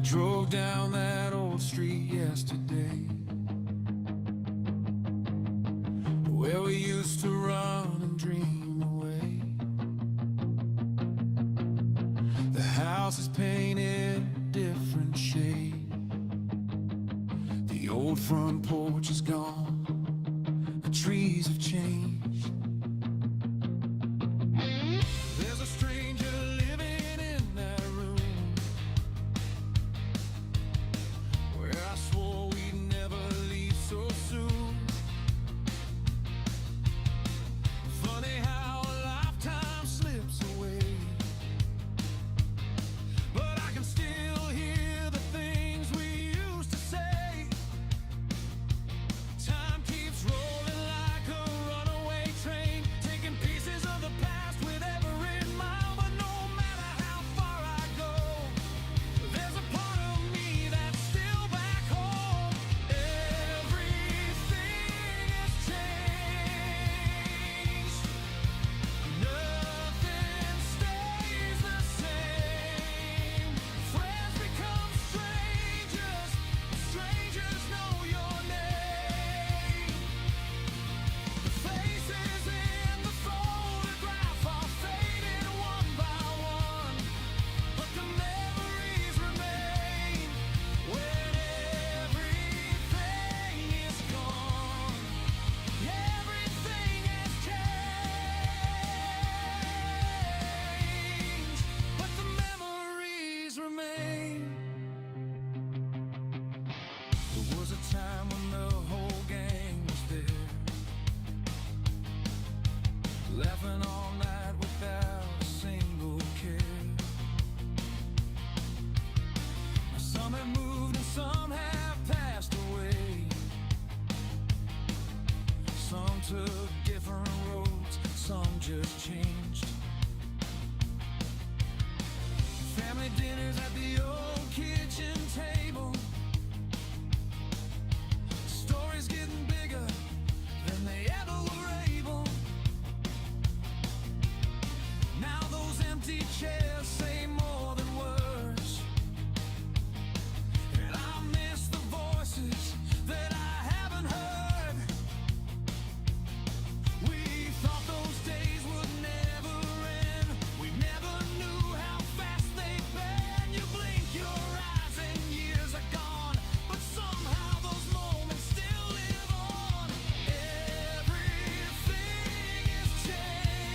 Drove down that old street yesterday, where we used to run and dream away. The house is painted a different shade. The old front porch is gone, the trees have changed. There's a stranger living in that room, where I swore we'd never leave so soon. Funny how a lifetime slips away, but I can still hear the things we used to say. Time keeps rolling like a runaway train, taking pieces of the past with every mile. But no matter how far I go, there's a part of me that's still back home. Everything has changed. Nothing stays the same. Friends become strangers. Strangers know your name. The faces in the photograph are fading one by one, but the memories remain. When everything is gone, everything has changed, but the memories remain. There was a time when the whole gang was there, laughing all night without a single care. Some have moved and some have passed away. Some took different roads, some just changed. Family dinners at the old kitchen table, stories getting bigger than they ever were able. Now those empty chairs say more than words, and I miss the voices that I haven't heard. We thought those days would never end. We never knew how fast they'd been. You blink your eyes and years are gone, but somehow those moments still live on. Everything has changed.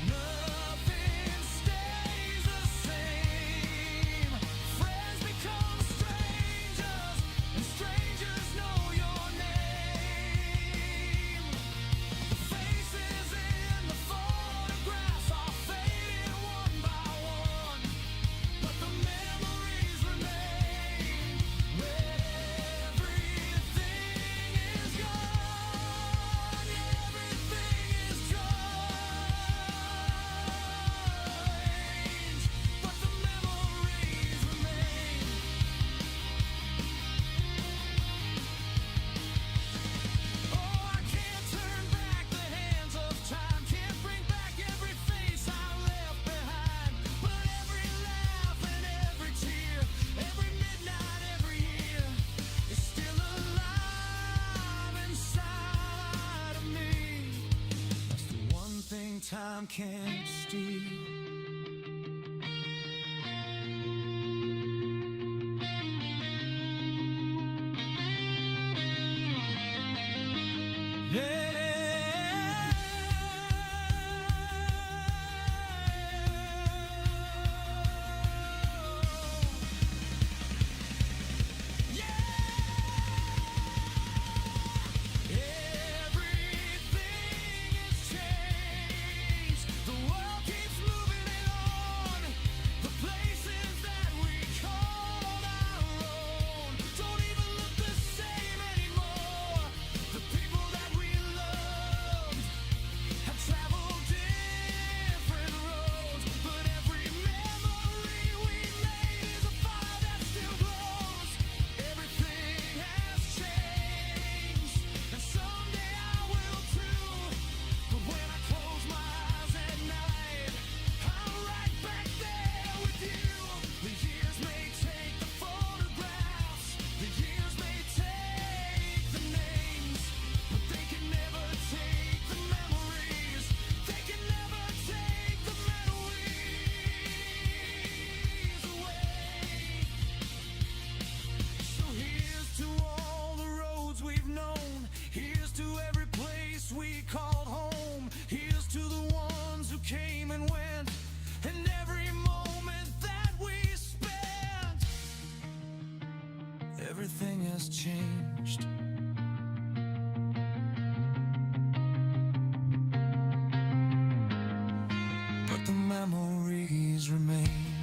Nothing stays the same. Friends become strangers, and strangers know your name. The faces in the photographs are fading one by one, but the memories remain. When everything is gone, everything is changed, but the memories remain. Oh, I can't turn back the hands of time, can't bring back every face I left behind, but every laugh and every tear, every midnight, every year is still alive inside of me. That's the one thing time can't steal. Everything has changed. The world keeps moving. everything has changed. But the memories remain.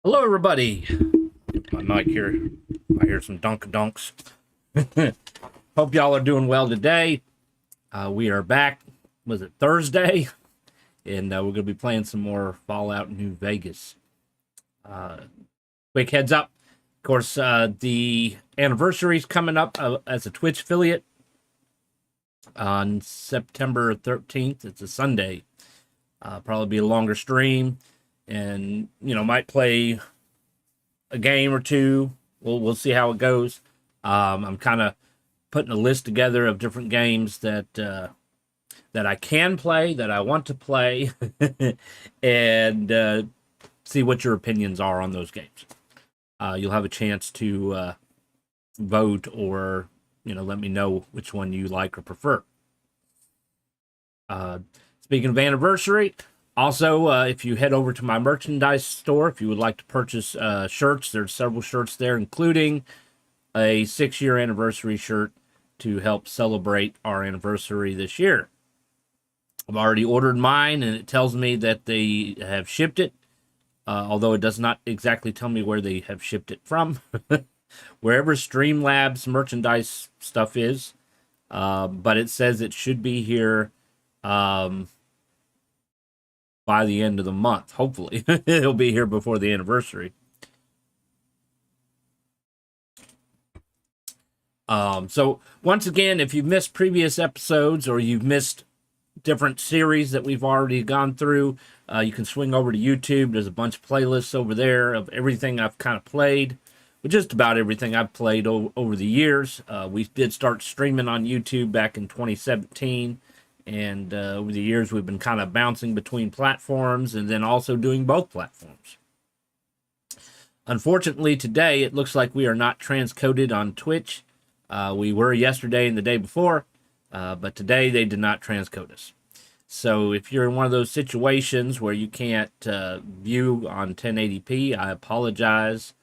Hello, everybody. Get my mic here. I hear some dunk-a-dunks. Hope y'all are doing well today. We are back. Was it Thursday? And we're going to be playing some more Fallout New Vegas. Quick heads up. Of course, the anniversary is coming up as a Twitch affiliate on September 13th. It's a Sunday. Probably be a longer stream. And, might play a game or two. We'll see how it goes. I'm kind of putting a list together of different games that I can play, that I want to play, and see what your opinions are on those games. You'll have a chance to vote or let me know which one you like or prefer. Speaking of anniversary, also, if you head over to my merchandise store, if you would like to purchase shirts, there's several shirts there, including a 6-year anniversary shirt to help celebrate our anniversary this year. I've already ordered mine, and it tells me that they have shipped it, although it does not exactly tell me where they have shipped it from. Wherever Streamlabs merchandise stuff is, but it says it should be here by the end of the month. Hopefully it'll be here before the anniversary. So once again, if you've missed previous episodes or you've missed different series that we've already gone through, you can swing over to YouTube. There's a bunch of playlists over there of everything I've kind of played, but just about everything I've played over the years. We did start streaming on YouTube back in 2017. And over the years, we've been kind of bouncing between platforms and then also doing both platforms. Unfortunately, today, it looks like we are not transcoded on Twitch. We were yesterday and the day before, but today they did not transcode us. So if you're in one of those situations where you can't view on 1080p, I apologize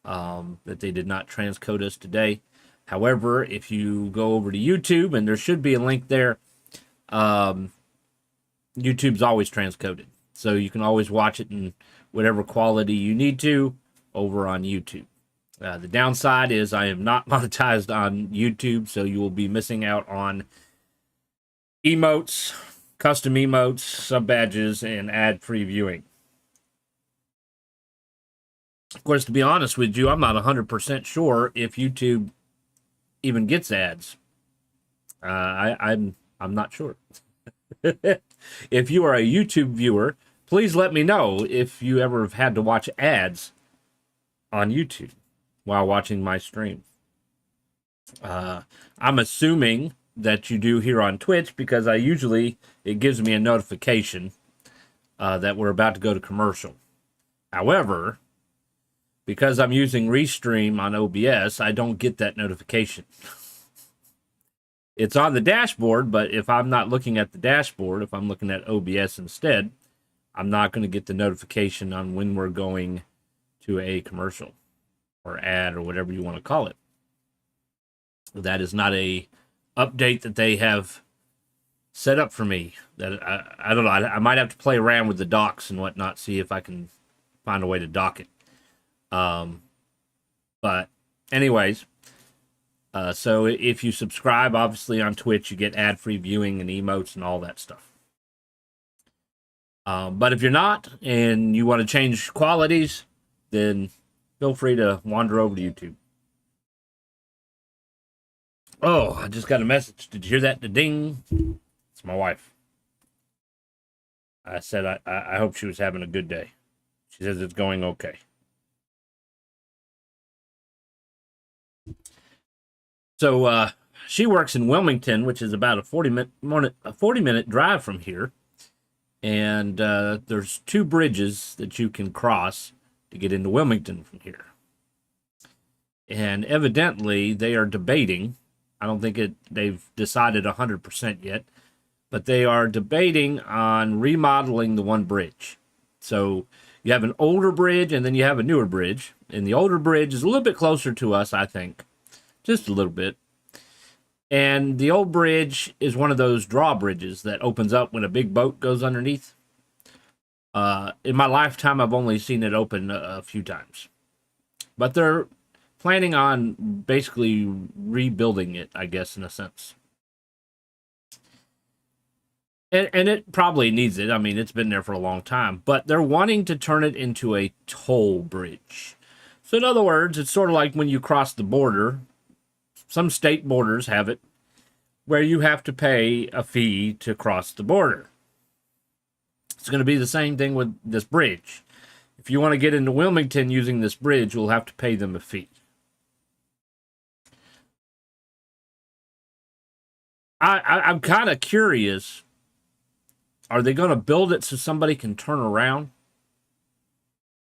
that they did not transcode us today. However, if you go over to YouTube, and there should be a link there, YouTube's always transcoded, so you can always watch it in whatever quality you need to over on YouTube. The downside is I am not monetized on YouTube, so you will be missing out on emotes, custom emotes, sub badges, and ad-free viewing. Of course, to be honest with you, I'm not 100% sure if YouTube even gets ads. I'm not sure. If you are a YouTube viewer, please let me know if you ever have had to watch ads on YouTube while watching my stream. I'm assuming that you do here on Twitch because it gives me a notification that we're about to go to commercial. However, because I'm using Restream on OBS, I don't get that notification. It's on the dashboard, but if I'm not looking at the dashboard, if I'm looking at OBS instead, I'm not going to get the notification on when we're going to a commercial or ad or whatever you want to call it. That is not a update that they have set up for me. That I don't know. I might have to play around with the docks and whatnot, see if I can find a way to dock it. But anyways, so if you subscribe, obviously on Twitch, you get ad-free viewing and emotes and all that stuff. But if you're not and you want to change qualities, then feel free to wander over to YouTube. Oh, I just got a message. Did you hear that? The ding. It's my wife. I said I hope she was having a good day. She says it's going okay. So she works in Wilmington, which is about a 40-minute drive from here. And there's 2 bridges that you can cross to get into Wilmington from here. And evidently, they are debating. I don't think they've decided 100% yet, but they are debating on remodeling the one bridge. So you have an older bridge and then you have a newer bridge. And the older bridge is a little bit closer to us, I think. Just a little bit. And the old bridge is one of those drawbridges that opens up when a big boat goes underneath. In my lifetime, I've only seen it open a few times, but they're planning on basically rebuilding it, I guess, in a sense. And it probably needs it. I mean, it's been there for a long time, but they're wanting to turn it into a toll bridge. So, in other words, it's sort of like when you cross the border. Some state borders have it where you have to pay a fee to cross the border. It's going to be the same thing with this bridge. If you want to get into Wilmington using this bridge, you'll have to pay them a fee. I'm kind of curious. Are they going to build it so somebody can turn around?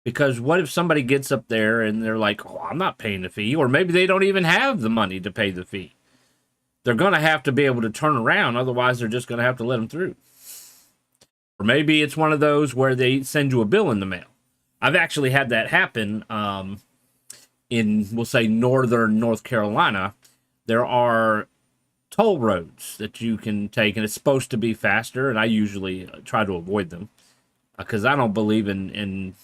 Because what if somebody gets up there and they're like, oh, I'm not paying the fee, or maybe they don't even have the money to pay the fee. They're going to have to be able to turn around. Otherwise, they're just going to have to let them through. Or maybe it's one of those where they send you a bill in the mail. I've actually had that happen in, we'll say, northern North Carolina. There are toll roads that you can take, and it's supposed to be faster, and I usually try to avoid them because I don't believe in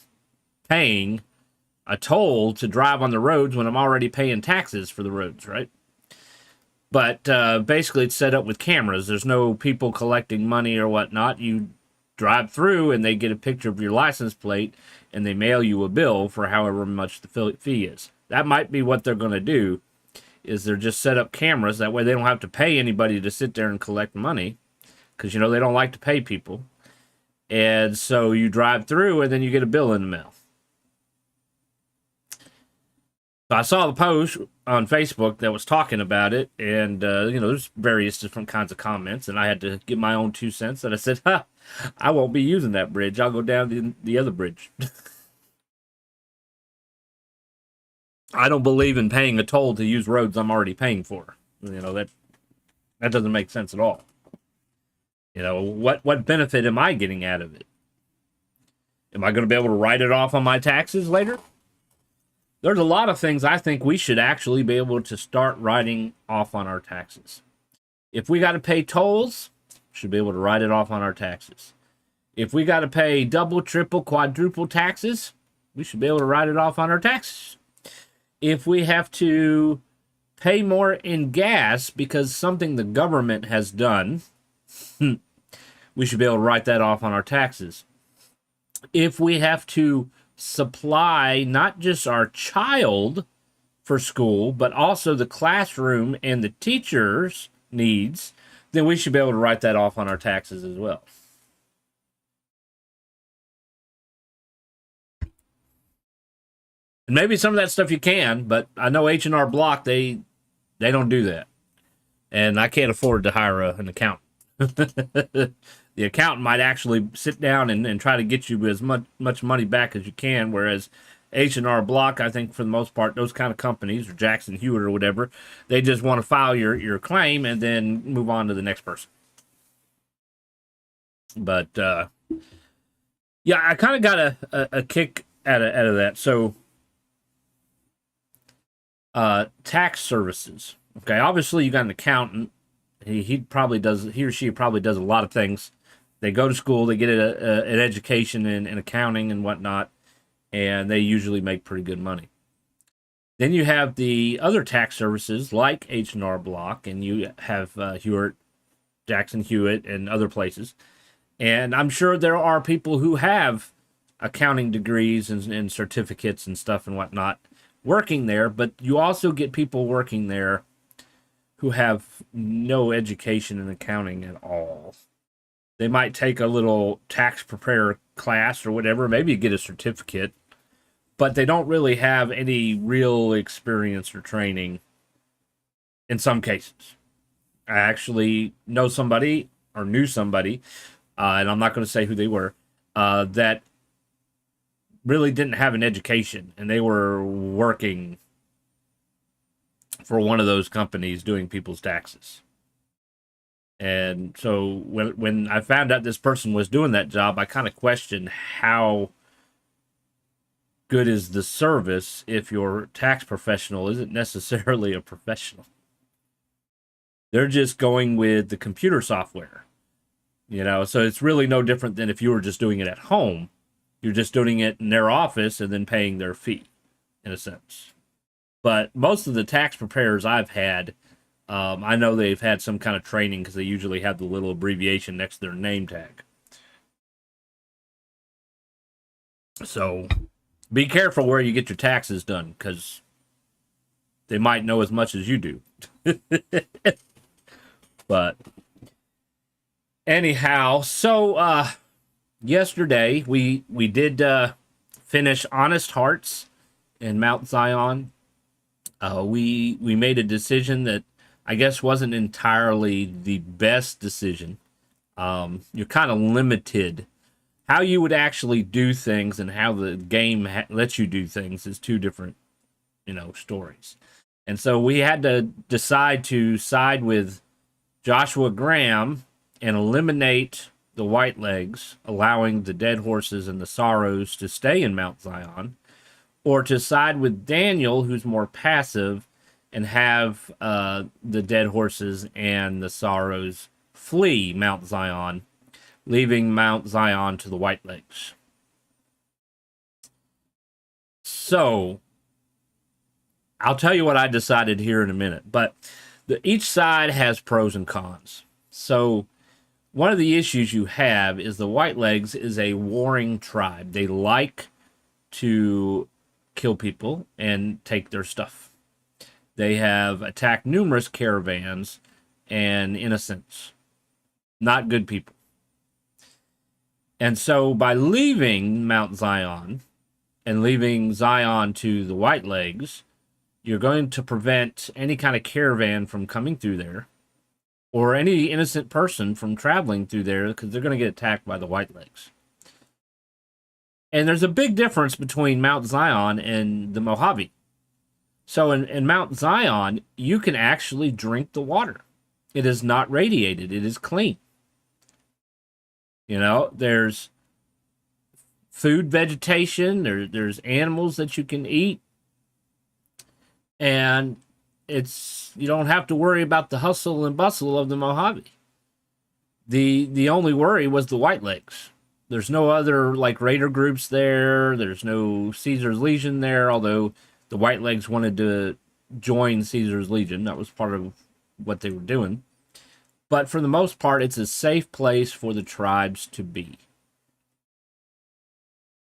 paying a toll to drive on the roads when I'm already paying taxes for the roads, right? But basically, it's set up with cameras. There's no people collecting money or whatnot. You drive through, and they get a picture of your license plate, and they mail you a bill for however much the fee is. That might be what they're going to do, is they're just set up cameras. That way they don't have to pay anybody to sit there and collect money because, you know, they don't like to pay people. And so you drive through, and then you get a bill in the mail. So I saw the post on Facebook that was talking about it, and you know, there's various different kinds of comments, and I had to give my own 2 cents. And I said, "Ha, I won't be using that bridge. I'll go down the other bridge." I don't believe in paying a toll to use roads I'm already paying for. You know, that doesn't make sense at all. You know, what benefit am I getting out of it? Am I going to be able to write it off on my taxes later? There's a lot of things I think we should actually be able to start writing off on our taxes. If we got to pay tolls, we should be able to write it off on our taxes. If we got to pay double, triple, quadruple taxes, we should be able to write it off on our taxes. If we have to pay more in gas because something the government has done, we should be able to write that off on our taxes. If we have to supply not just our child for school, but also the classroom and the teachers' needs, then we should be able to write that off on our taxes as well. And maybe some of that stuff you can, but I know H&R Block, they don't do that. And I can't afford to hire an accountant. The accountant might actually sit down and try to get you as much money back as you can, whereas H&R Block, I think for the most part, those kind of companies, or Jackson Hewitt or whatever, they just want to file your claim and then move on to the next person. But yeah, I kind of got a kick out of that. So tax services. Okay, obviously you got an accountant. He or she probably does a lot of things. They go to school, they get an education in accounting and whatnot, and they usually make pretty good money. Then you have the other tax services like H&R Block, and you have Jackson Hewitt, and other places. And I'm sure there are people who have accounting degrees and certificates and stuff and whatnot working there, but you also get people working there who have no education in accounting at all. They might take a little tax preparer class or whatever, maybe get a certificate, but they don't really have any real experience or training in some cases. I actually know somebody or knew somebody, and I'm not going to say who they were, that really didn't have an education, and they were working for one of those companies doing people's taxes. And so when I found out this person was doing that job, I kind of questioned how good is the service if your tax professional isn't necessarily a professional. They're just going with the computer software, you know, so it's really no different than if you were just doing it at home. You're just doing it in their office and then paying their fee, in a sense. But most of the tax preparers I've had, I know they've had some kind of training because they usually have the little abbreviation next to their name tag. So be careful where you get your taxes done because they might know as much as you do. But anyhow, so yesterday we did finish Honest Hearts in Mount Zion. We made a decision that I guess wasn't entirely the best decision. You're kind of limited. How you would actually do things and how the game lets you do things is two different, stories. And so we had to decide to side with Joshua Graham and eliminate the White Legs, allowing the Dead Horses and the Sorrows to stay in Mount Zion, or to side with Daniel, who's more passive, and have the Dead Horses and the Sorrows flee Mount Zion, leaving Mount Zion to the White Legs. So, I'll tell you what I decided here in a minute, but each side has pros and cons. So, one of the issues you have is the White Legs is a warring tribe. They like to kill people and take their stuff. They have attacked numerous caravans and innocents. Not good people. And so by leaving Mount Zion and leaving Zion to the White Legs, you're going to prevent any kind of caravan from coming through there or any innocent person from traveling through there because they're going to get attacked by the White Legs. And there's a big difference between Mount Zion and the Mojave. So in Mount Zion, you can actually drink the water. It is not radiated. It is clean. There's food, vegetation. There's animals that you can eat. And you don't have to worry about the hustle and bustle of the Mojave. The only worry was the White Legs. There's no other raider groups there. There's no Caesar's Legion there, although the White Legs wanted to join Caesar's Legion. That was part of what they were doing. But for the most part, it's a safe place for the tribes to be.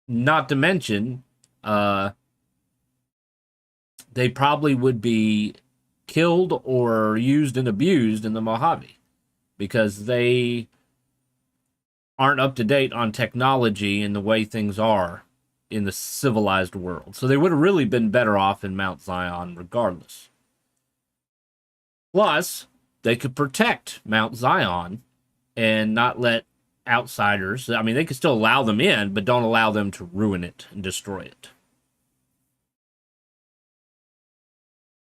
Not to mention, they probably would be killed or used and abused in the Mojave because they aren't up to date on technology and the way things are in the civilized world. So they would have really been better off in Mount Zion regardless. Plus, they could protect Mount Zion and not let outsiders, they could still allow them in, but don't allow them to ruin it and destroy it.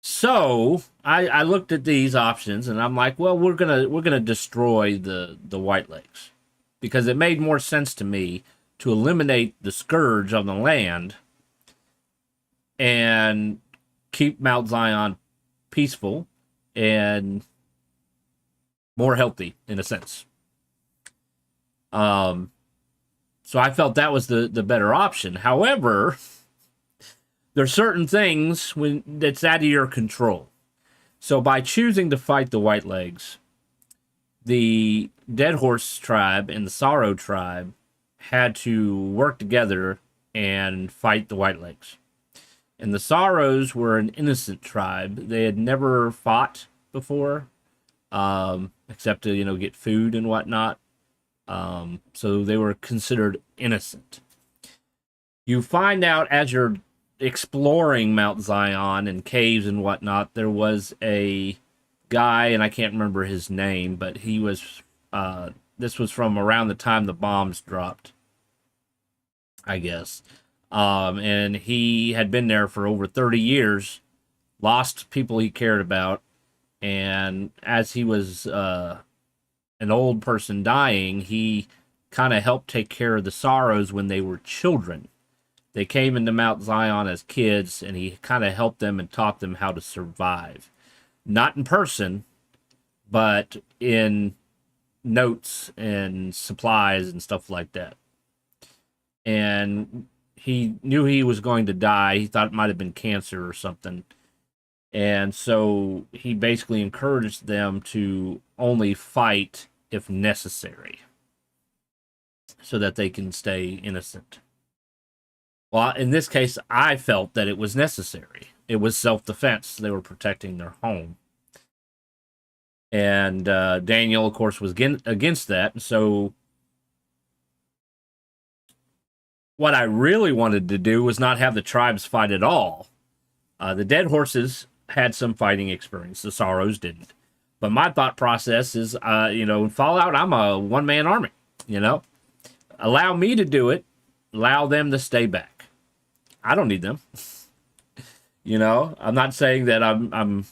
So I looked at these options and I'm like, well, we're gonna destroy the White Legs because it made more sense to me to eliminate the scourge on the land and keep Mount Zion peaceful and more healthy in a sense. So I felt that was the better option. However, there's certain things that's out of your control. So by choosing to fight the White Legs, the Dead Horse tribe and the Sorrow tribe had to work together and fight the White Legs. And the Sorrows were an innocent tribe. They had never fought before, except to, get food and whatnot. So they were considered innocent. You find out as you're exploring Mount Zion and caves and whatnot, there was a guy, and I can't remember his name, but he was, this was from around the time the bombs dropped, I guess. And he had been there for over 30 years, lost people he cared about, and as he was an old person dying, he kind of helped take care of the Sorrows when they were children. They came into Mount Zion as kids, and he kind of helped them and taught them how to survive. Not in person, but in notes and supplies and stuff like that. and he knew he was going to die. He thought it might have been cancer or something. And so he basically encouraged them to only fight if necessary so that they can stay innocent. Well, in this case, I felt that it was necessary. It was self-defense. They were protecting their home. And Daniel, of course, was against that. So what I really wanted to do was not have the tribes fight at all. The dead horses had some fighting experience. The Sorrows didn't. But my thought process is, in Fallout, I'm a one-man army, Allow me to do it. Allow them to stay back. I don't need them. I'm not saying that I'm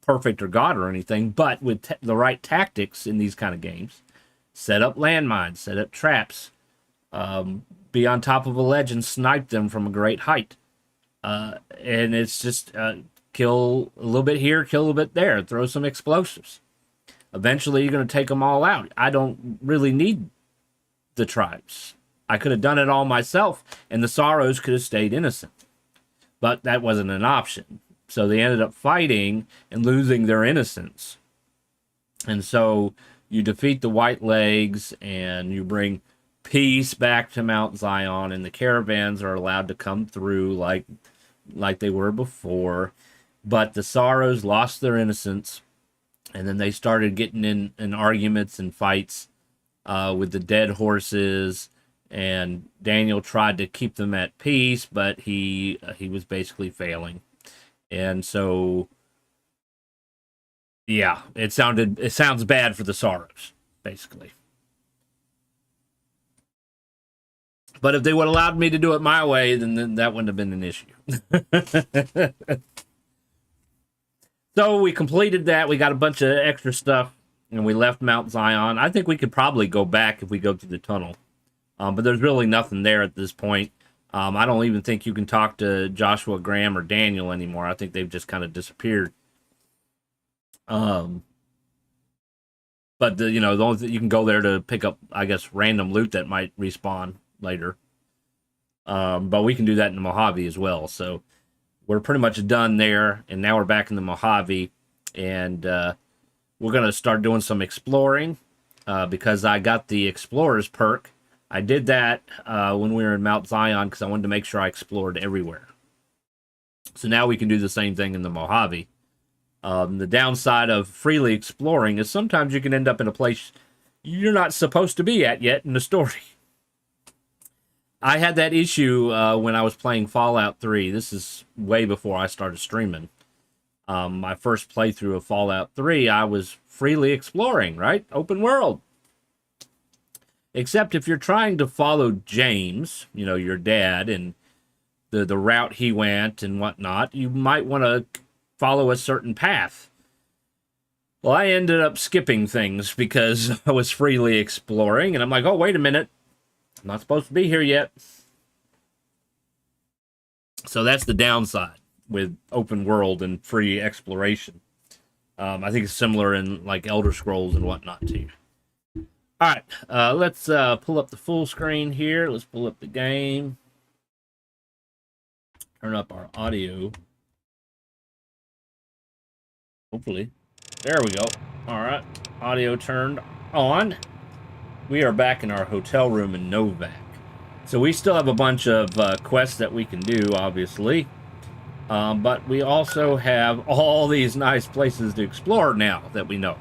perfect or God or anything, but with the right tactics in these kind of games, set up landmines, set up traps, be on top of a ledge and snipe them from a great height. And it's just kill a little bit here, kill a little bit there, throw some explosives. Eventually, you're going to take them all out. I don't really need the tribes. I could have done it all myself, and the Sorrows could have stayed innocent. But that wasn't an option. So they ended up fighting and losing their innocence. And so you defeat the White Legs, and you bring peace back to Mount Zion, and the caravans are allowed to come through like they were before. But the Sorrows lost their innocence, and then they started getting in arguments and fights with the dead horses. And Daniel tried to keep them at peace, but he was basically failing. And so, yeah, it sounds bad for the Sorrows, basically. But if they would have allowed me to do it my way, then that wouldn't have been an issue. So we completed that. We got a bunch of extra stuff, and we left Mount Zion. I think we could probably go back if we go through the tunnel. But there's really nothing there at this point. I don't even think you can talk to Joshua, Graham, or Daniel anymore. I think they've just kind of disappeared. But the only thing, you can go there to pick up, I guess, random loot that might respawn later. But we can do that in the Mojave as well. So we're pretty much done there, and now we're back in the Mojave, and we're gonna start doing some exploring because I got the Explorer's perk. I did that when we were in Mount Zion because I wanted to make sure I explored everywhere. So now we can do the same thing in the Mojave. The downside of freely exploring is sometimes you can end up in a place you're not supposed to be at yet in the story. I had that issue when I was playing Fallout 3. This is way before I started streaming. My first playthrough of Fallout 3, I was freely exploring, right? Open world. Except if you're trying to follow James, your dad, and the route he went and whatnot, you might want to follow a certain path. Well, I ended up skipping things because I was freely exploring, and I'm like, oh, wait a minute. I'm not supposed to be here yet. So that's the downside with open world and free exploration. I think it's similar in like Elder Scrolls and whatnot too. All right, let's pull up the full screen here. Let's pull up the game. Turn up our audio. Hopefully. There we go. All right, audio turned on. We are back in our hotel room in Novac. So we still have a bunch of quests that we can do, obviously. But we also have all these nice places to explore now that we know.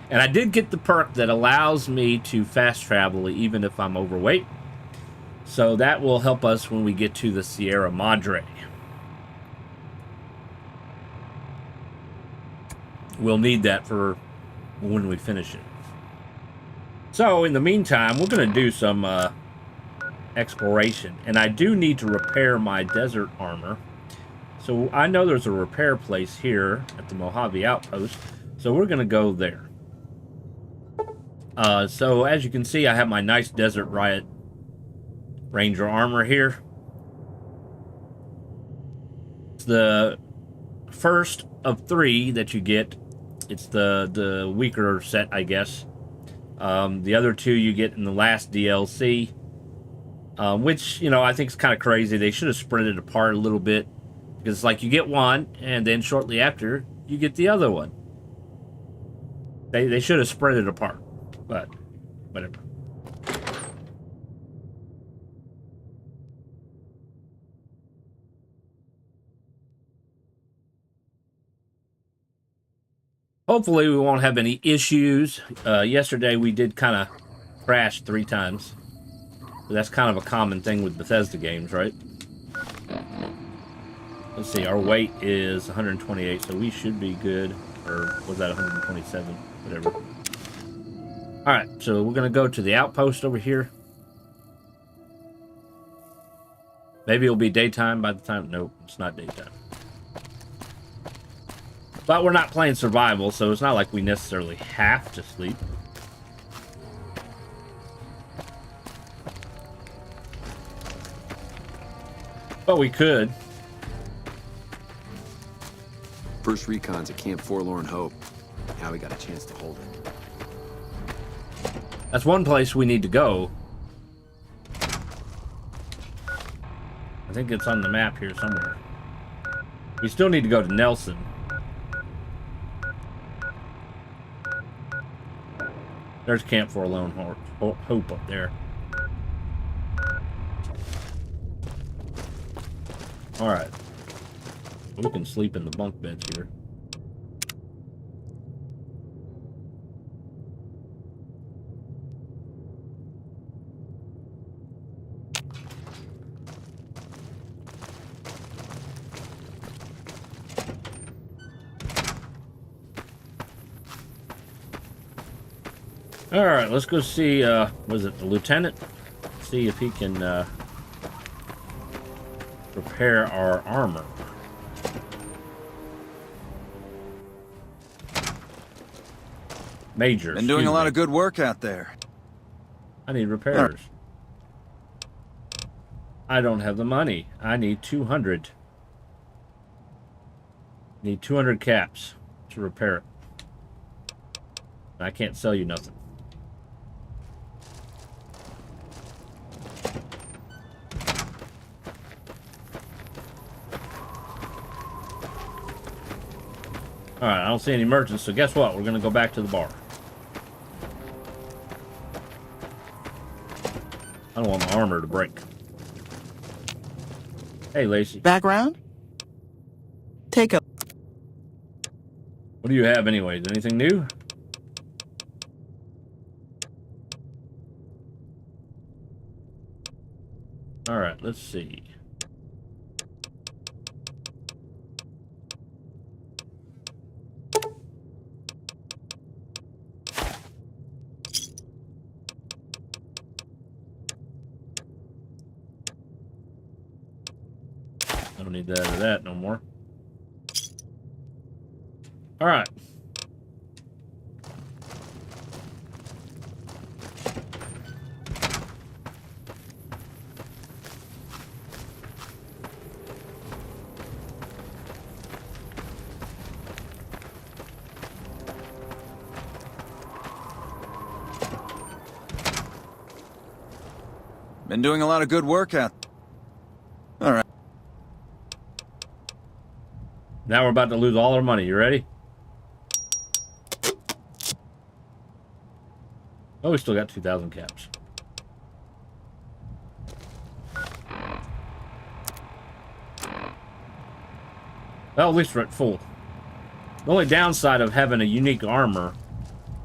And I did get the perk that allows me to fast travel even if I'm overweight. So that will help us when we get to the Sierra Madre. We'll need that for when we finish it. So in the meantime, we're going to do some exploration. And I do need to repair my desert armor. So I know there's a repair place here at the Mojave Outpost. So we're going to go there. So as you can see, I have my nice Desert Riot Ranger armor here. It's the first of 3 that you get. It's the weaker set, I guess. The other 2 you get in the last DLC. which, you know, I think is kind of crazy. They should have spread it apart a little bit, because like you get one and then shortly after you get the other one. They should have spread it apart, but whatever. Hopefully we won't have any issues. Yesterday we did kind of crash 3 times. That's kind of a common thing with Bethesda games, right? Let's see, our weight is 128, so we should be good. Or was that 127? Whatever. Alright, so we're going to go to the outpost over here. Maybe it'll be daytime by the time... Nope, it's not daytime. But we're not playing survival, so it's not like we necessarily have to sleep. But we could. First recon's at Camp Forlorn Hope. Now we got a chance to hold it. That's one place we need to go. I think it's on the map here somewhere. We still need to go to Nelson. There's Camp Forlorn Hope up there. Alright. We can sleep in the bunk beds here. Alright, let's go see, was it the lieutenant? See if he can, repair our armor. Major. Been doing a lot of good work out there. I need repairs. I don't have the money. I need 200. Need 200 caps to repair it. I can't sell you nothing. Alright, I don't see any merchants, so guess what? We're gonna go back to the bar. I don't want my armor to break. Hey, Lacey. Background? Take a... What do you have anyways? Anything new? Alright, let's see. I don't need that or that no more. Alright. Been doing a lot of good work out. All right. Now we're about to lose all our money. You ready? Oh, we still got 2,000 caps. Well, at least we're at full. The only downside of having a unique armor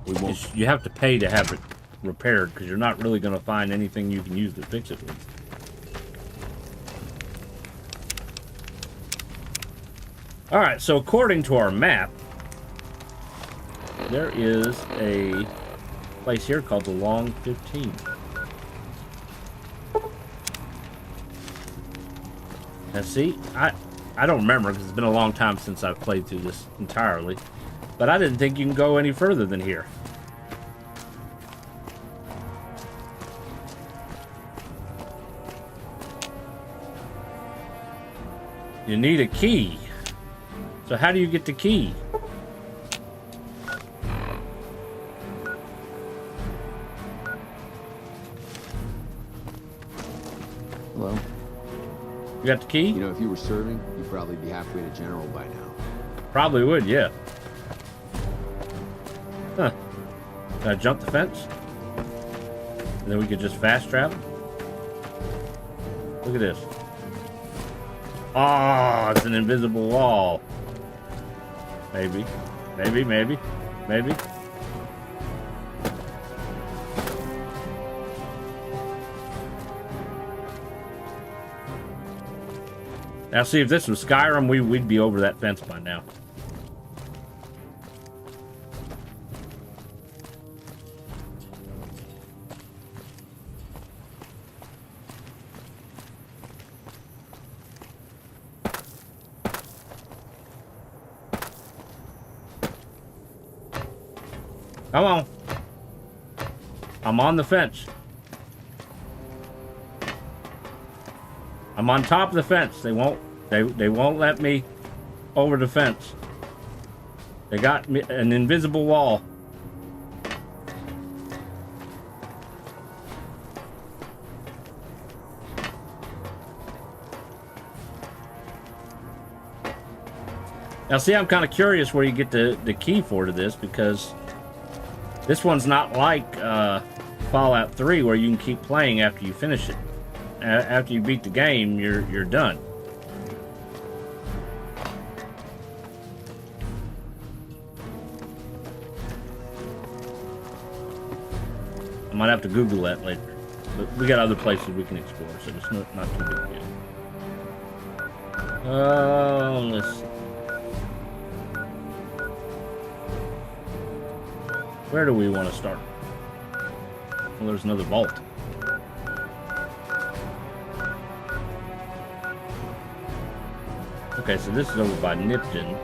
is you have to pay to have it repaired, because you're not really going to find anything you can use to fix it with. Alright, so according to our map, there is a place here called the Long 15. Now see, I don't remember because it's been a long time since I've played through this entirely, but I didn't think you can go any further than here. You need a key. So how do you get the key? You got the key? You know, if you were serving, you'd probably be halfway to general by now. Probably would, yeah. Huh. Can I jump the fence? And then we could just fast travel? Look at this. Oh, it's an invisible wall. Maybe. Maybe, maybe, maybe. Now, see, if this was Skyrim, we'd be over that fence by now. Come on. I'm on the fence. I'm on top of the fence. They won't let me over the fence. They got me an invisible wall. Now see, I'm kind of curious where you get the key for to this, because this one's not like Fallout 3 where you can keep playing after you finish it. After you beat the game, you're done. I might have to Google that later. But we got other places we can explore, so it's not too big a deal. Let's see. Where do we want to start? Well, there's another vault. Okay, so this is over by Nipton.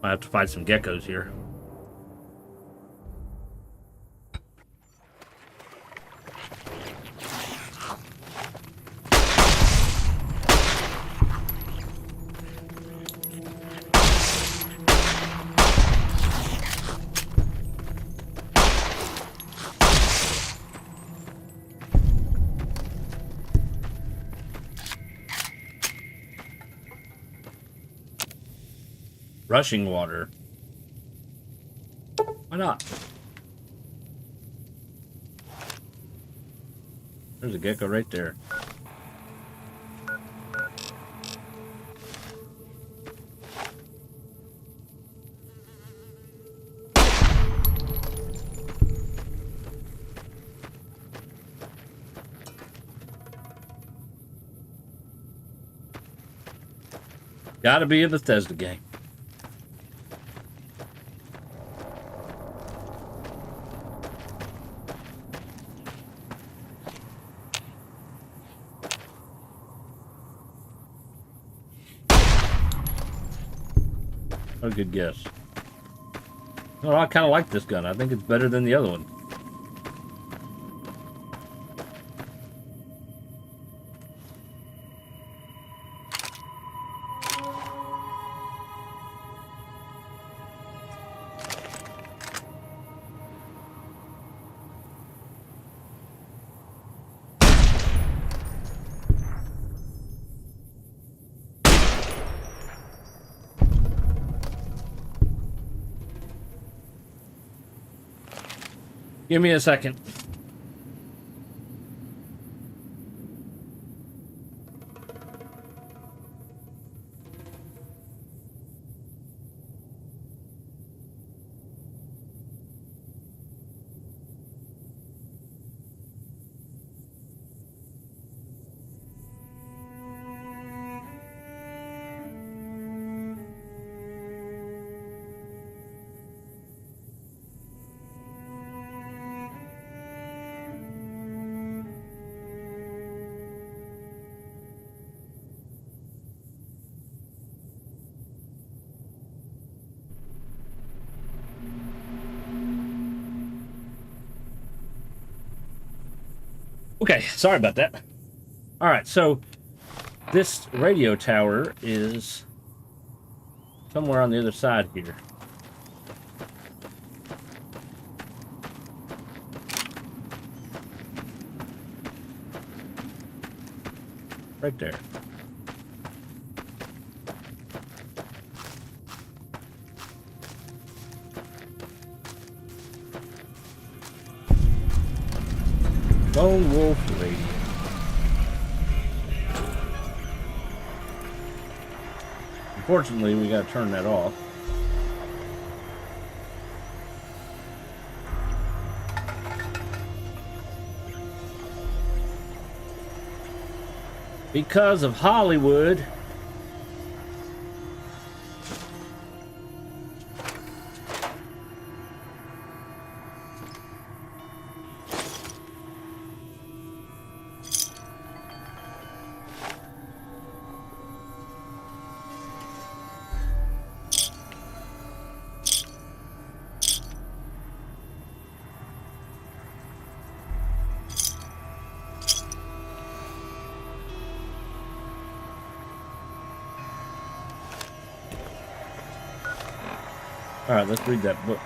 I have to fight some geckos here. Rushing water. Why not? There's a gecko right there. Gotta be a Bethesda game. A good guess. Well, I kind of like this gun. I think it's better than the other one. Give me a second. Okay, sorry about that. All right, so this radio tower is somewhere on the other side here. Right there. Lone Wolf Radio. Unfortunately, we gotta turn that off. Because of Hollywood. All right, let's read that book.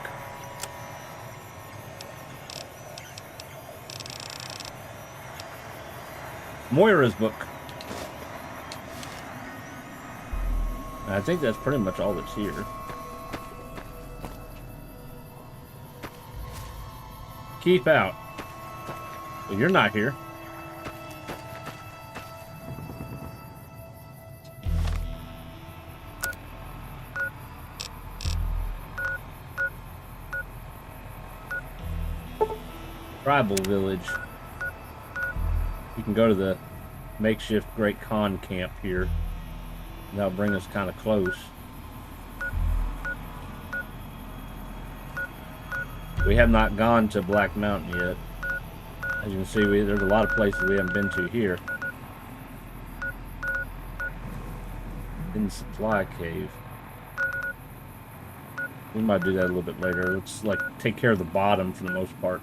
Moira's book. I think that's pretty much all that's here. Keep out. Well, you're not here. Tribal village. You can go to the makeshift Great Khan camp here. That'll bring us kind of close. We have not gone to Black Mountain yet. As you can see, there's a lot of places we haven't been to here. In the supply cave. We might do that a little bit later. Let's like take care of the bottom for the most part.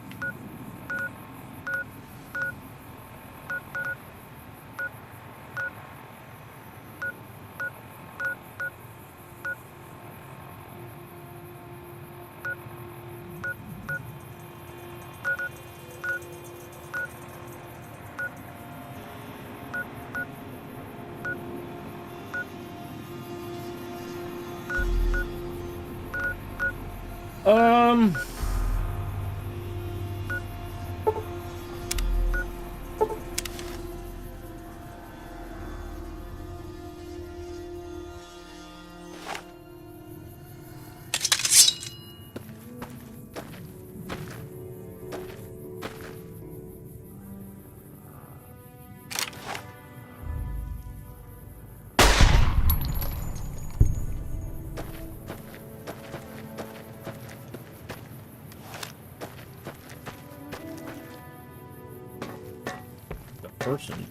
Person.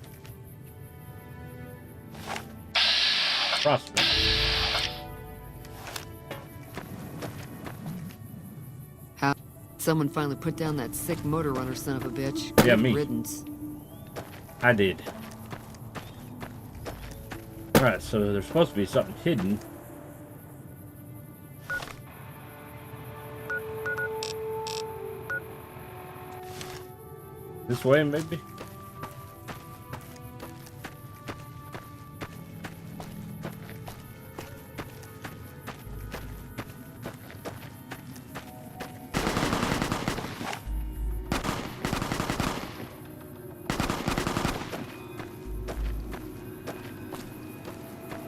Prospect. How? Someone finally put down that sick motor runner son of a bitch. Yeah, Good me. riddance. I did. Alright, so there's supposed to be something hidden. This way, maybe?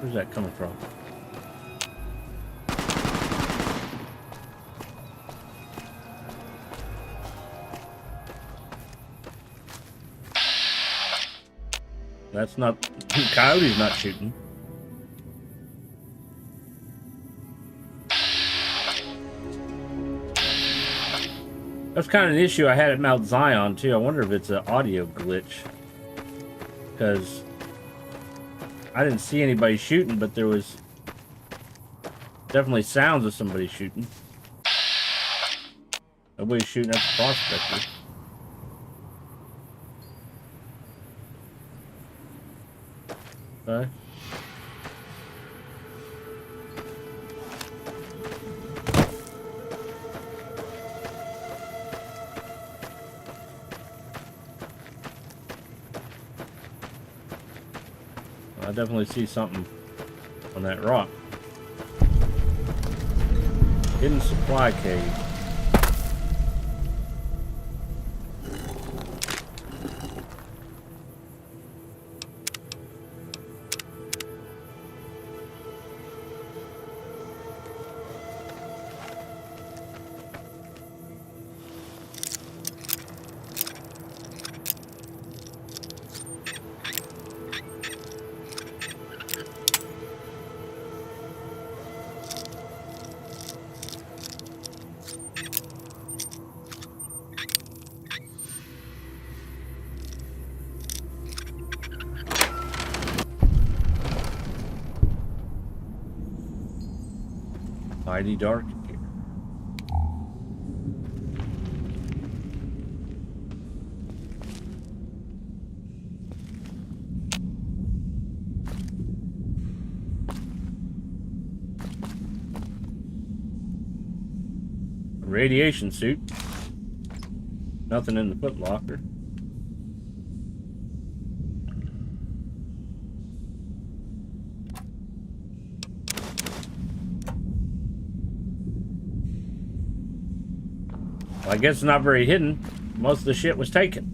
Where's that coming from? That's not... Coyote's not shooting. That's kind of an issue I had at Mount Zion, too. I wonder if it's an audio glitch. Because I didn't see anybody shooting, but there was definitely sounds of somebody shooting. Nobody's shooting at the prospector. Okay. I definitely see something on that rock. Hidden supply cave. Mighty dark here. A radiation suit. Nothing in the foot locker. Well, I guess it's not very hidden. Most of the shit was taken.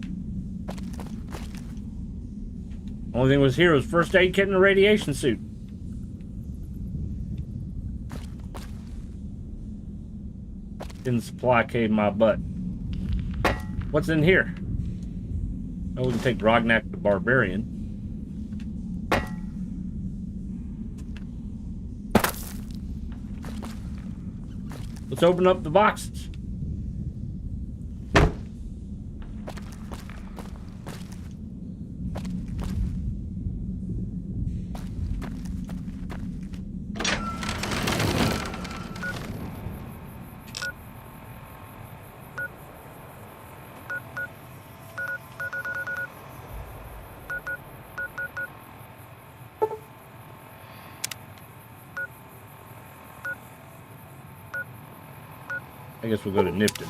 Only thing was here was first aid kit and a radiation suit. Didn't supply cave my butt. What's in here? Oh, we can take Rognak the Barbarian. Let's open up the boxes. I guess we'll go to Nipton.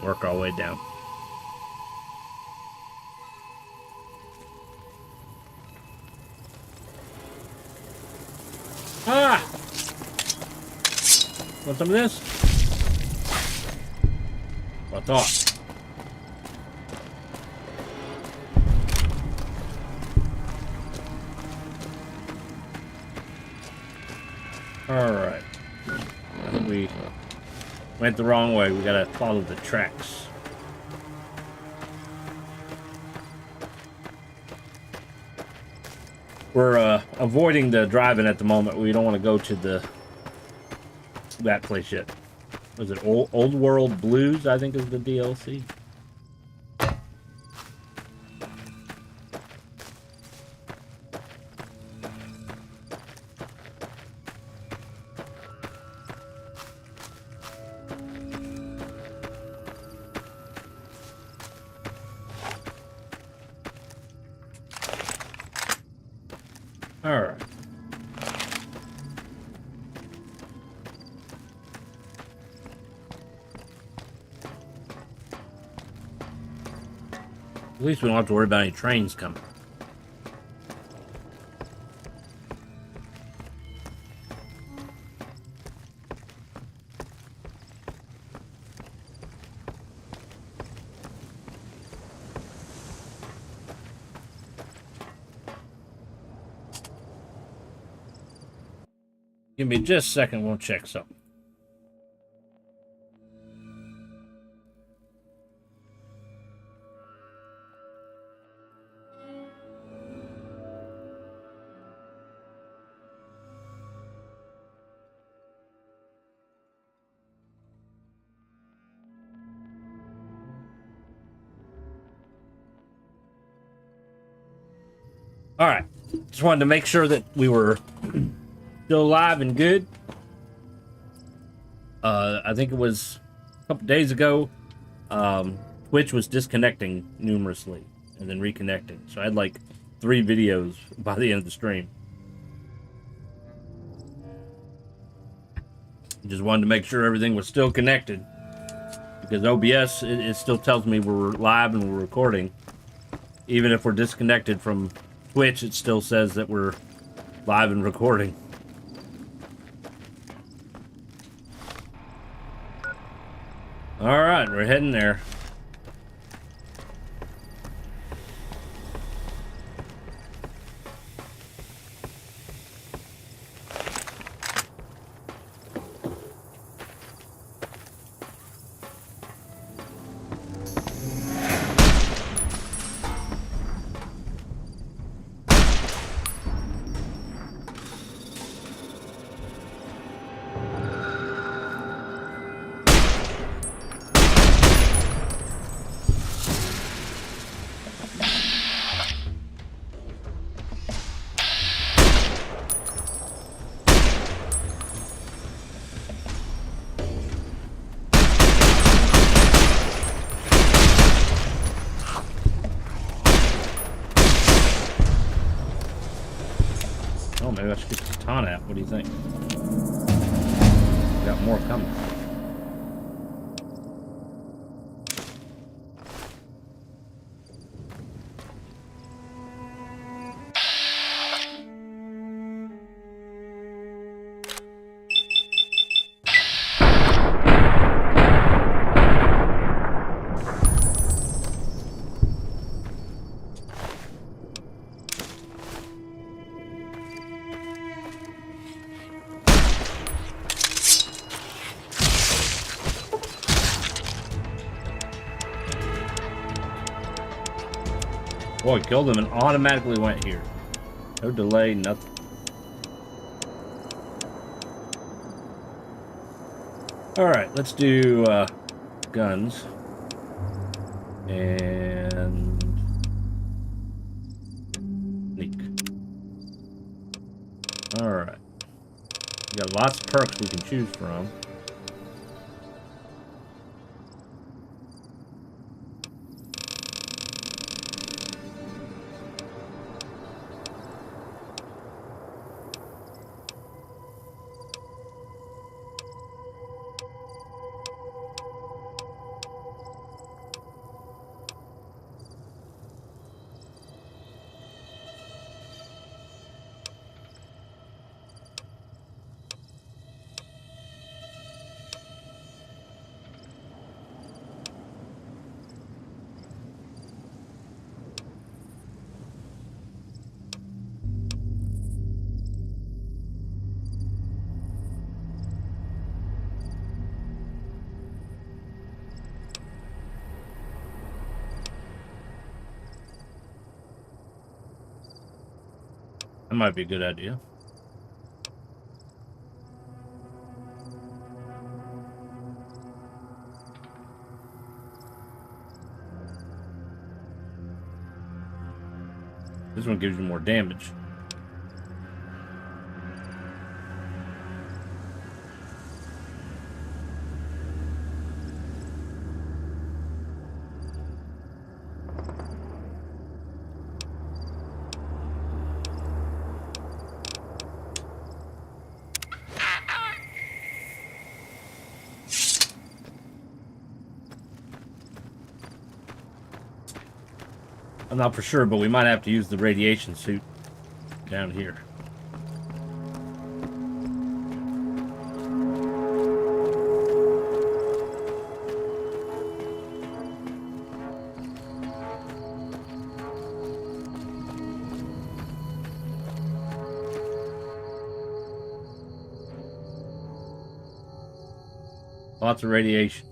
Work our way down. Ah! Want some of this? I thought. Alright. I think we went the wrong way. We gotta follow the tracks. We're avoiding the driving at the moment. We don't want to go to that place yet. Was it Old World Blues? I think is the DLC. All right. At least we don't have to worry about any trains coming. Give me just a second, we'll check something. All right, just wanted to make sure that we were still alive and good. I think it was a couple days ago, Twitch was disconnecting numerously and then reconnecting. So I had like 3 videos by the end of the stream. Just wanted to make sure everything was still connected, because OBS, it still tells me we're live and we're recording, even if we're disconnected from Twitch, it still says that we're live and recording. All right, we're heading there. Oh, maybe I should get this taunt out. What do you think? Got more coming. Boy, killed him and automatically went here. No delay, nothing. Alright, let's do guns. And sneak. Alright. We got lots of perks we can choose from. That might be a good idea. This one gives you more damage. I'm not for sure, but we might have to use the radiation suit down here. Lots of radiation.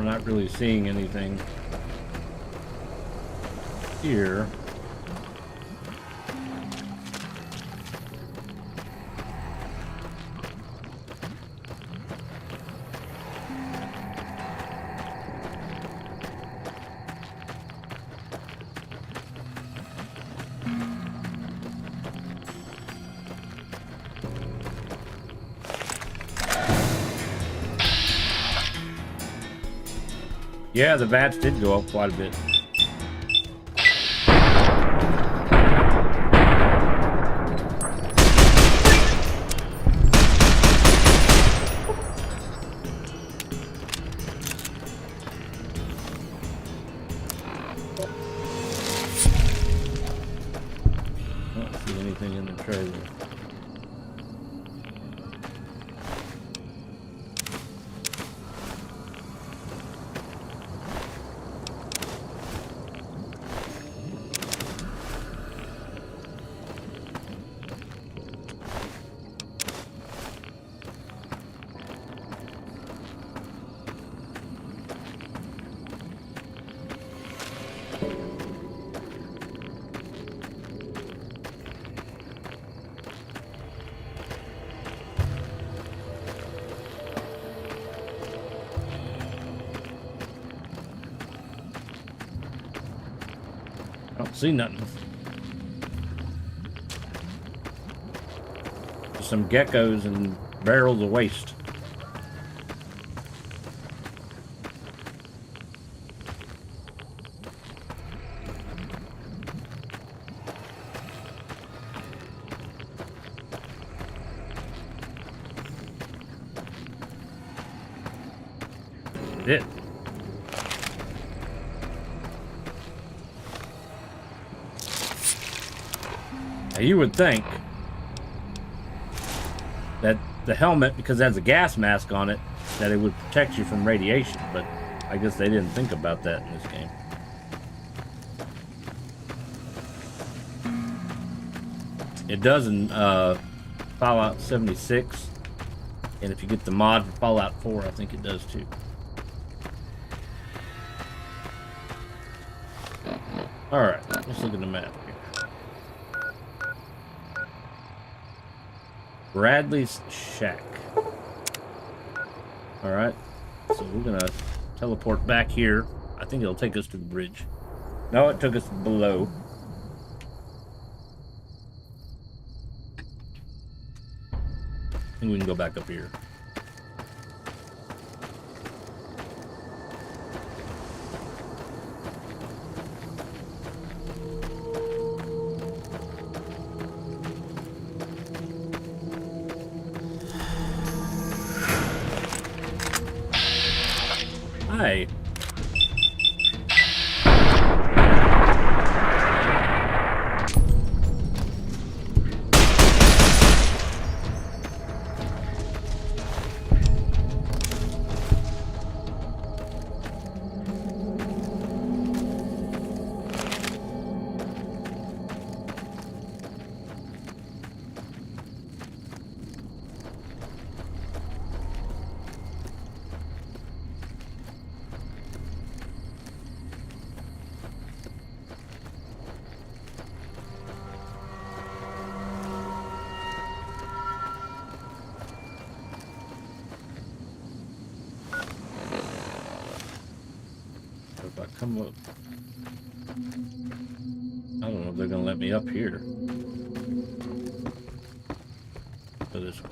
We're not really seeing anything here. Yeah, the v.a.t.s did go up quite a bit. I don't see anything in the trailer. I don't see nothing. Just some geckos and barrels of waste. It. Now you would think that the helmet, because it has a gas mask on it, that it would protect you from radiation, but I guess they didn't think about that in this game. It does in Fallout 76, and if you get the mod for Fallout 4, I think it does too. Alright, let's look at the map here. Bradley's Shack. Alright, so we're gonna teleport back here. I think it'll take us to the bridge. No, it took us below. I think we can go back up here. Hi. If I come up, I don't know if they're gonna let me up here. Go this way.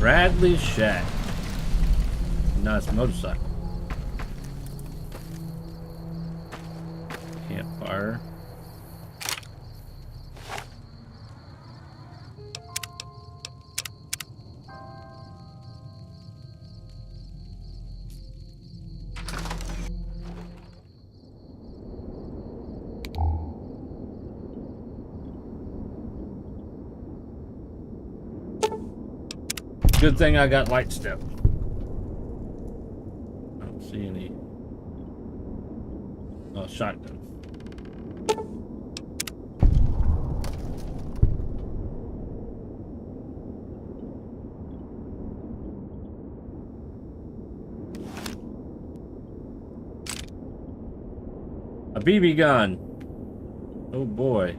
Bradley's Shack. Nice motorcycle. Campfire. Good thing I got light step. I don't see any. Oh, shotgun. A BB gun. Oh boy.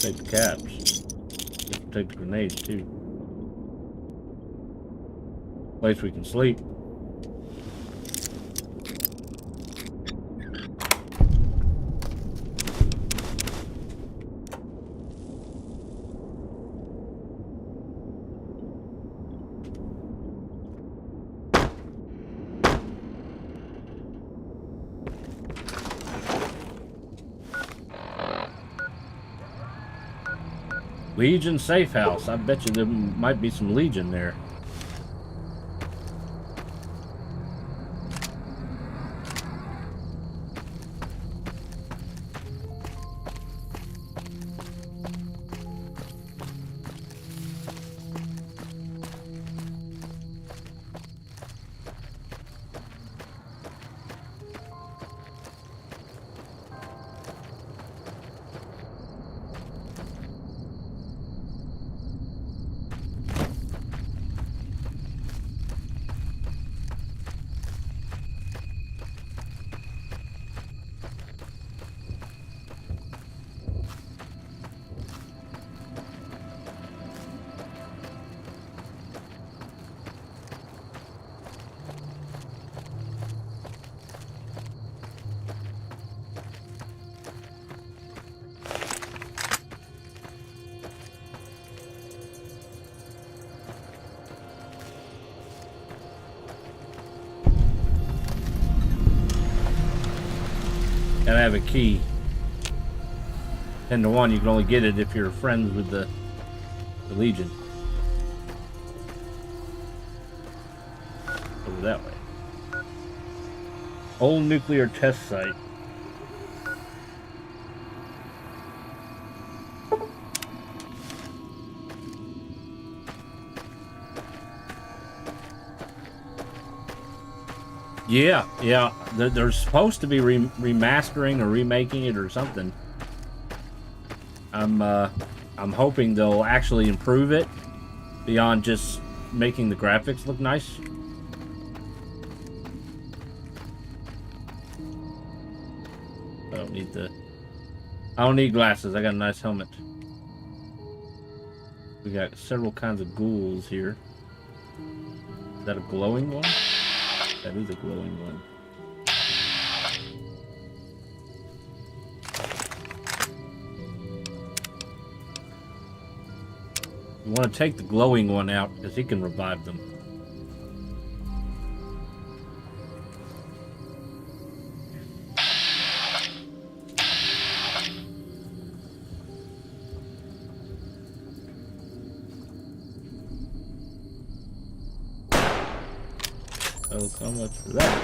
Take the caps. Take the grenades too. Place we can sleep. Legion safe house. I bet you there might be some Legion there. Gotta have a key. 10 to 1, you can only get it if you're friends with the Legion. Over that way. Old nuclear test site. Yeah. They're supposed to be remastering or remaking it or something. I'm hoping they'll actually improve it beyond just making the graphics look nice. I don't need glasses. I got a nice helmet. We got several kinds of ghouls here. Is that a glowing one? That is a glowing one. You want to take the glowing one out because he can revive them. So much for that.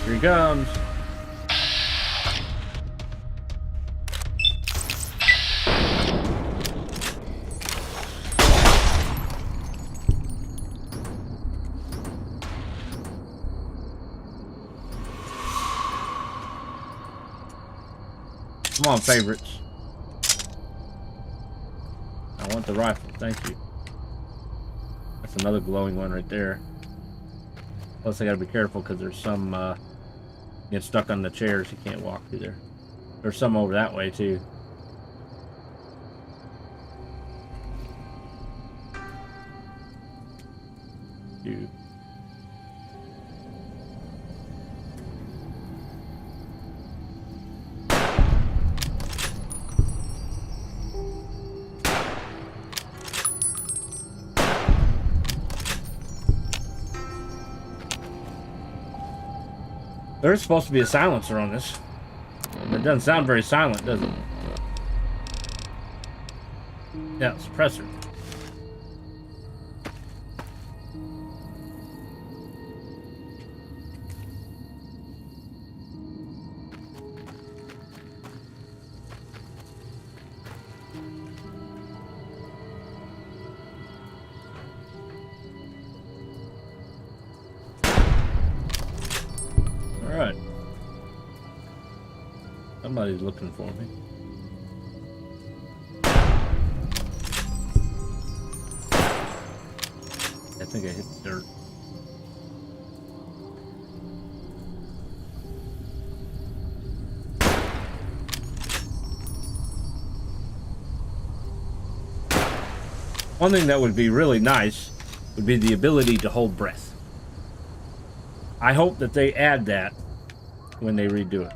Here he comes. Come on, favorites. I want the rifle, thank you. That's another glowing one right there. Plus I gotta be careful because there's some get stuck on the chairs, you can't walk through there. There's some over that way too. Dude. There's supposed to be a silencer on this. It doesn't sound very silent, does it? Yeah, suppressor. All right. Somebody's looking for me. I think I hit the dirt. One thing that would be really nice would be the ability to hold breath. I hope that they add that when they redo it.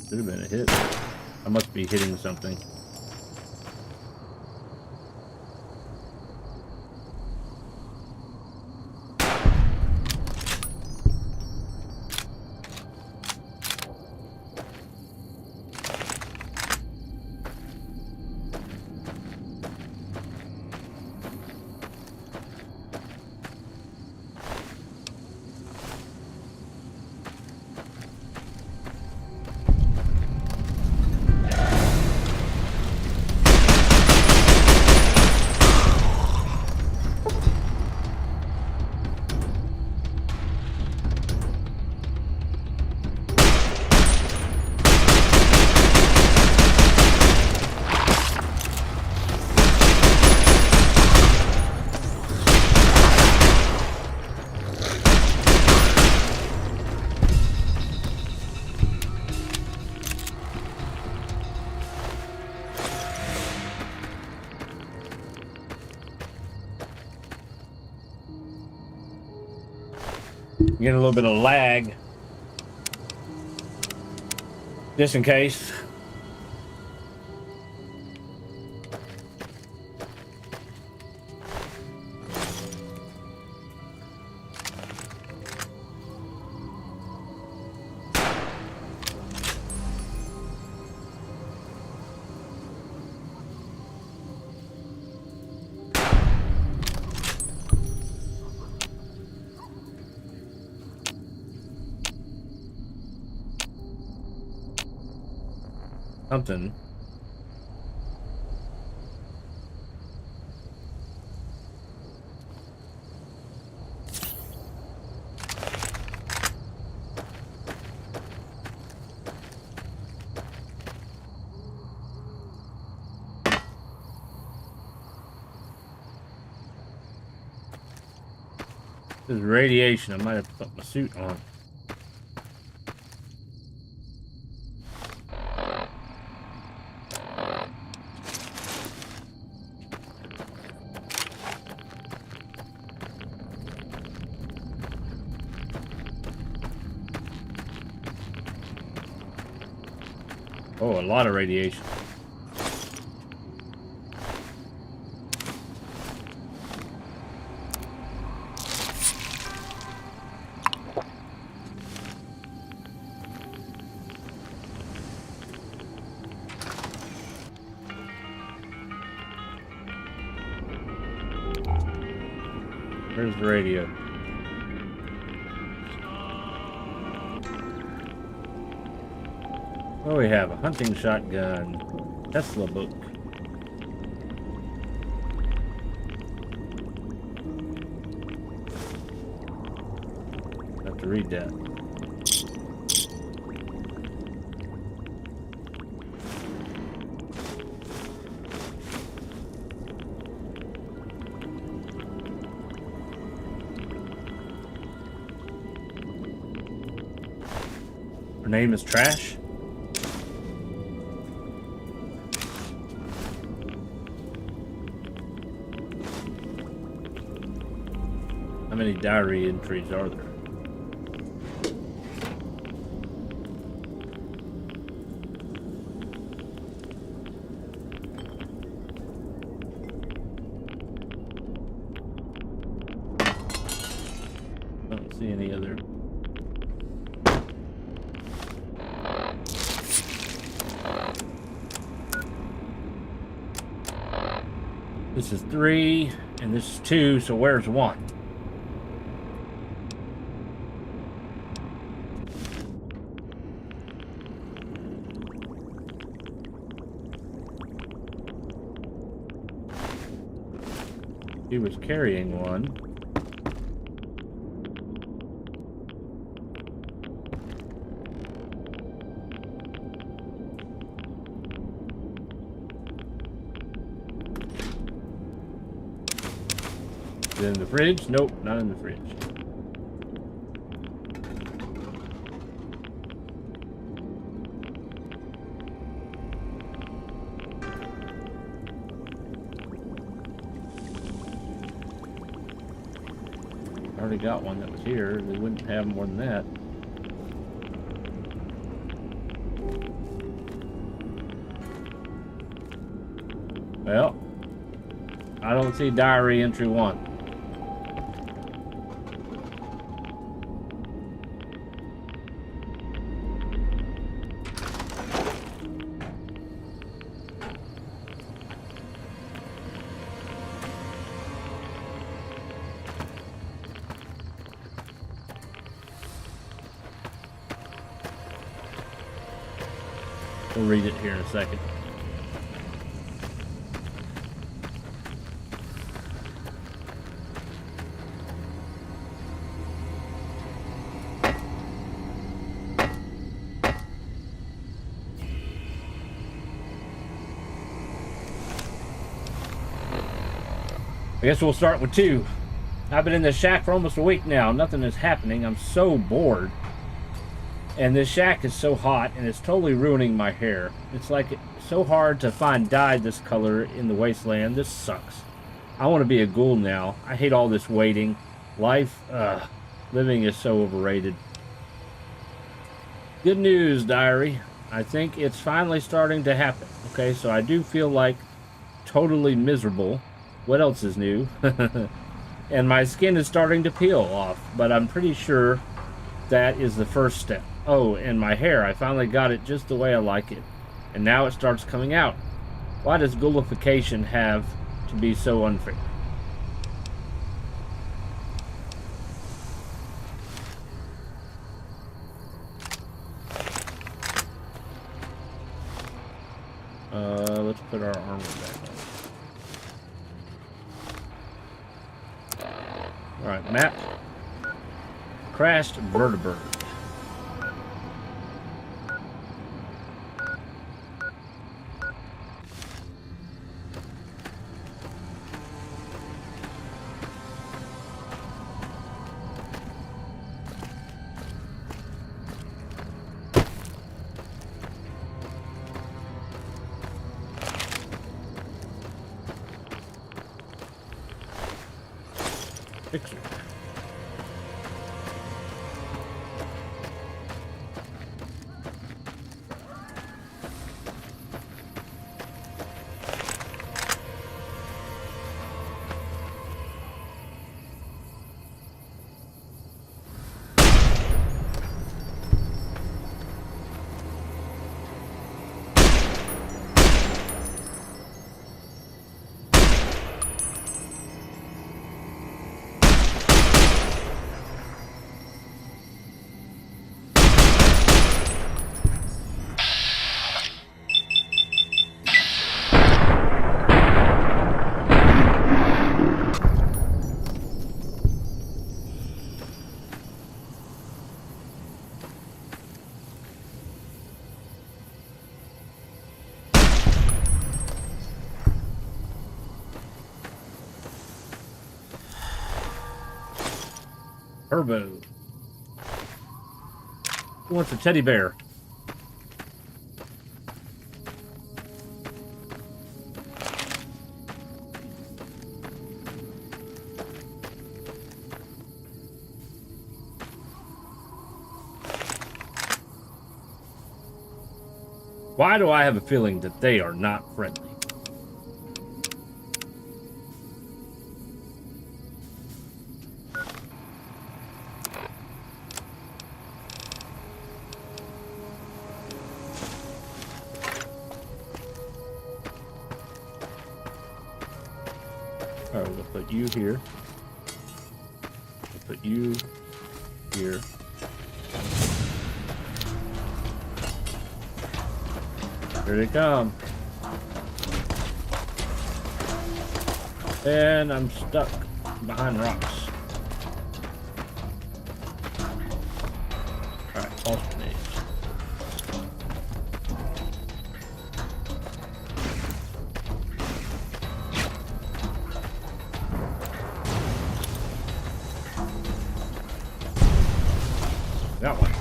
Should have been a hit. I must be hitting something. Getting a little bit of lag. Just in case. Something. This is radiation. I might have to put my suit on. Oh, a lot of radiation. Where's the radio? What do we have? A hunting shotgun. Tesla book. Have to read that. Her name is Trash. How many diary entries are there? I don't see any other. This is 3, and this is 2, so where's 1? He was carrying one. Is it in the fridge? Nope, not in the fridge. I already got one that was here. They wouldn't have more than that. Well, I don't see diary entry 1. We'll read it here in a second. I guess we'll start with 2. I've been in this shack for almost a week now. Nothing is happening. I'm so bored. And this shack is so hot, and it's totally ruining my hair. It's like it's so hard to find dye this color in the wasteland. This sucks. I want to be a ghoul now. I hate all this waiting. Life, living is so overrated. Good news, diary. I think it's finally starting to happen. Okay, so I do feel like totally miserable. What else is new? And my skin is starting to peel off, but I'm pretty sure that is the first step. Oh, and my hair, I finally got it just the way I like it. And now it starts coming out. Why does ghoulification have to be so unfair? Let's put our armor back on. Alright, map. Crashed vertebrate. Fixer. Turbo. Who wants a teddy bear? Why do I have a feeling that they are not friendly? All right, we'll put you here. We'll put you here. Here they come. And I'm stuck behind rocks. Alright, false grenades. Got one.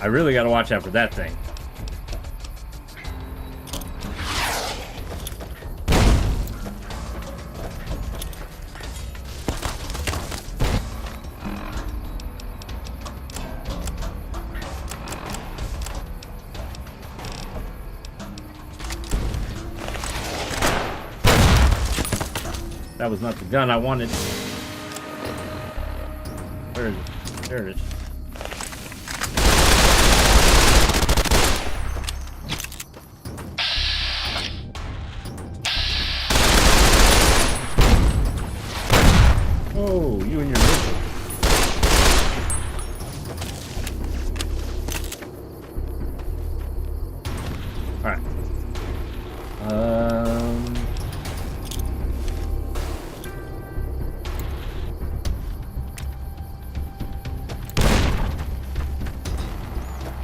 I really gotta watch out for that thing. That was not the gun I wanted. Where is it? There it is. Oh, you and your missile. Alright.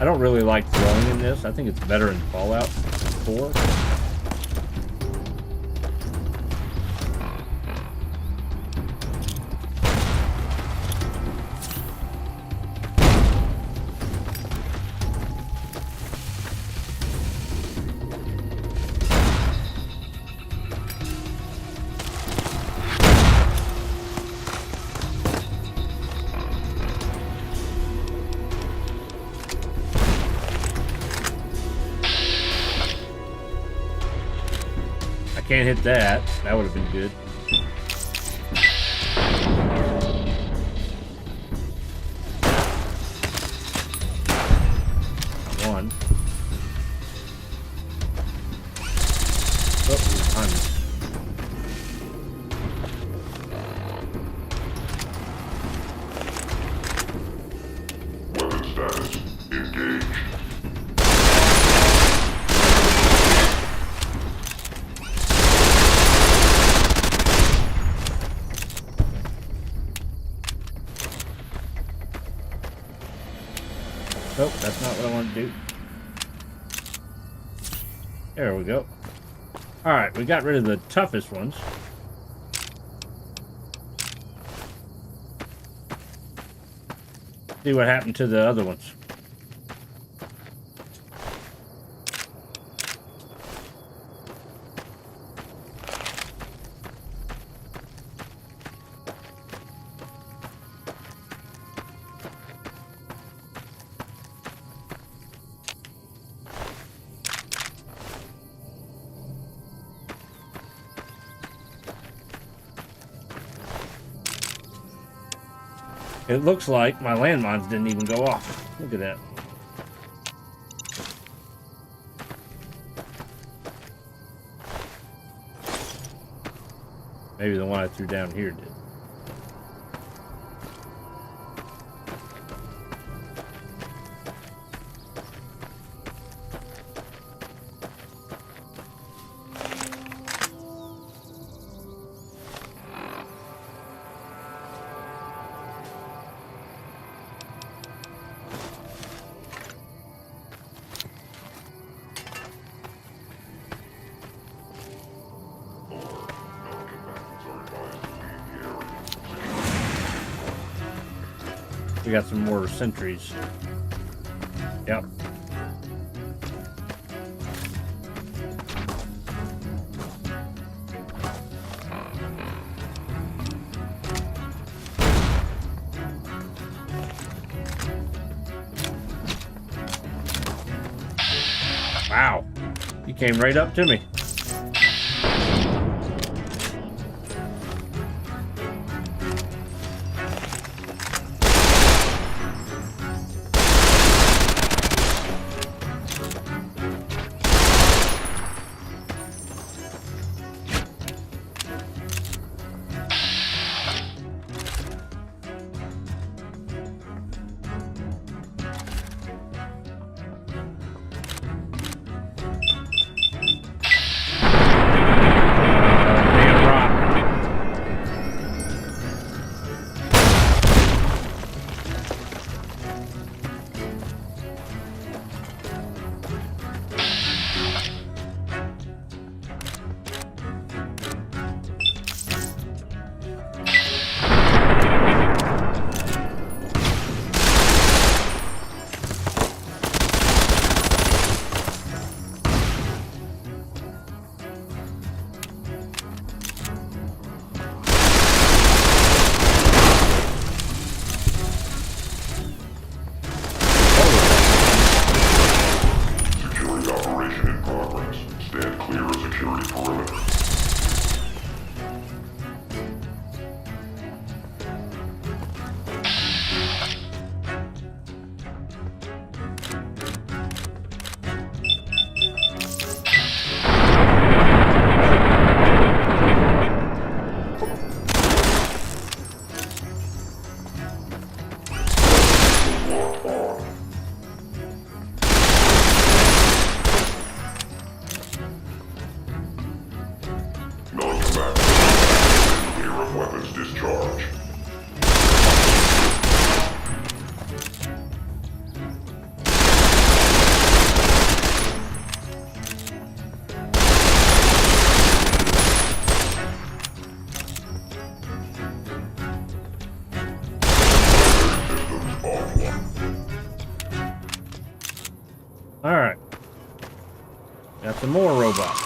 I don't really like throwing in this. I think it's better in Fallout 4. Can't hit that. That would have been good. One. Oh, he's behind me. Weapon status engaged. Nope, that's not what I want to do. There we go. Alright, we got rid of the toughest ones. See what happened to the other ones. It looks like my landmines didn't even go off. Look at that. Maybe the one I threw down here did. We got some more sentries. Yep. Wow. He came right up to me. Damn rock. Security operation in progress. Stand clear of security perimeter. Locked on. Non-combatant. Clear of weapons discharge. Systems offline. All right. Got some more robots.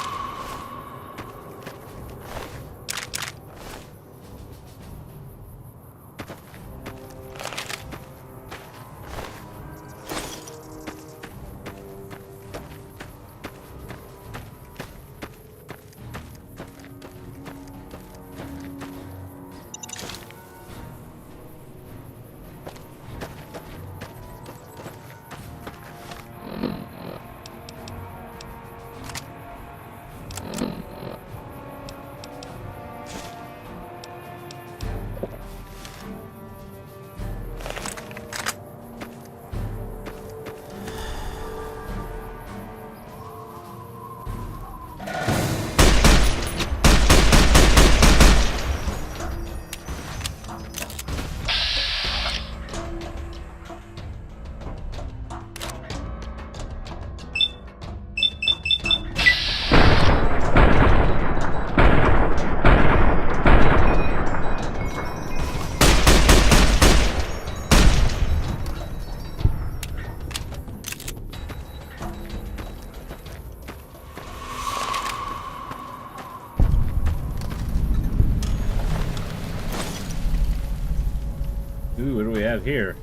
Ooh, what do we have here?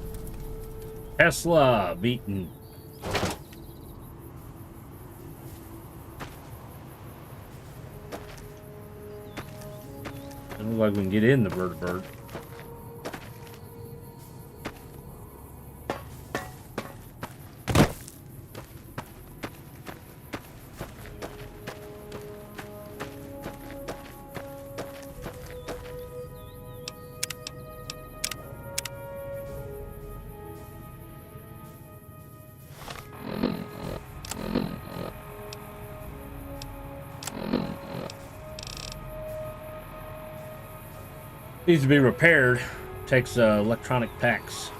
Tesla beaten. Doesn't look like we can get in the bird. Needs to be repaired. Takes electronic packs.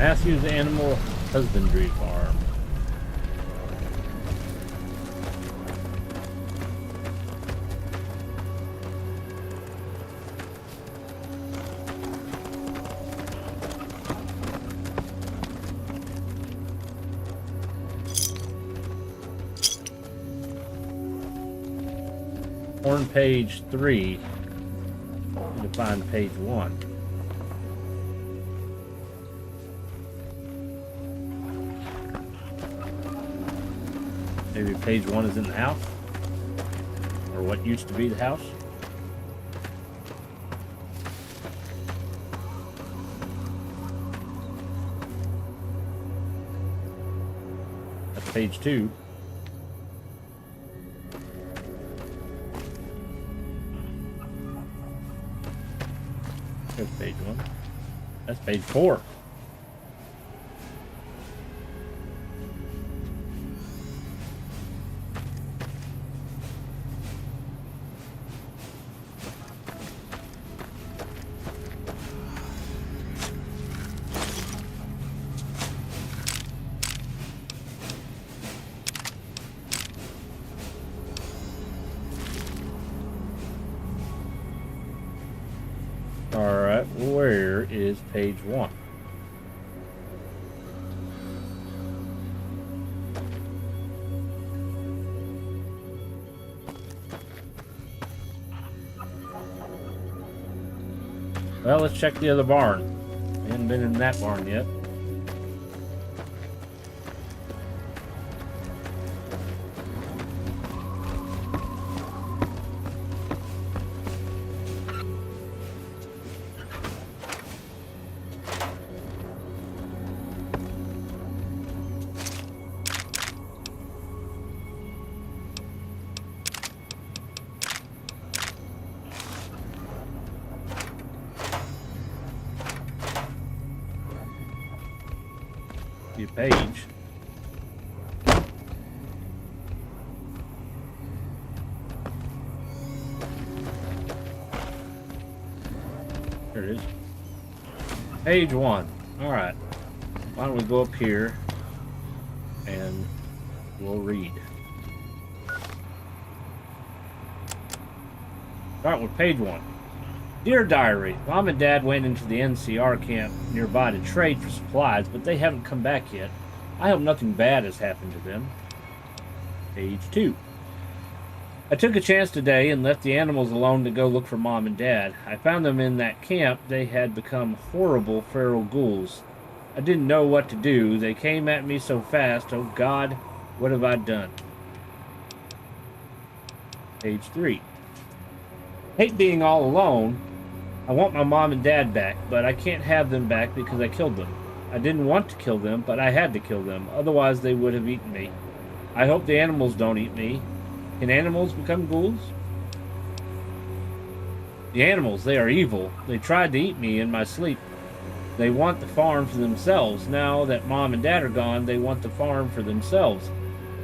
Matthews Animal Husbandry Farm. On page 3, you can find page 1. Maybe page 1 is in the house, or what used to be the house. That's page 2. There's page 1. That's page 4. Alright, where is page 1? Well, let's check the other barn. I haven't been in that barn yet. Page. There it is. Page 1. Alright. Why don't we go up here and we'll read. Start with page 1. Dear Diary, Mom and Dad went into the NCR camp nearby to trade for supplies, but they haven't come back yet. I hope nothing bad has happened to them. Page 2. I took a chance today and left the animals alone to go look for Mom and Dad. I found them in that camp. They had become horrible feral ghouls. I didn't know what to do. They came at me so fast. Oh God, what have I done? Page 3. Hate being all alone. I want my mom and dad back, but I can't have them back because I killed them. I didn't want to kill them, but I had to kill them. Otherwise, they would have eaten me. I hope the animals don't eat me. Can animals become ghouls? The animals, they are evil. They tried to eat me in my sleep. They want the farm for themselves. Now that Mom and Dad are gone, they want the farm for themselves.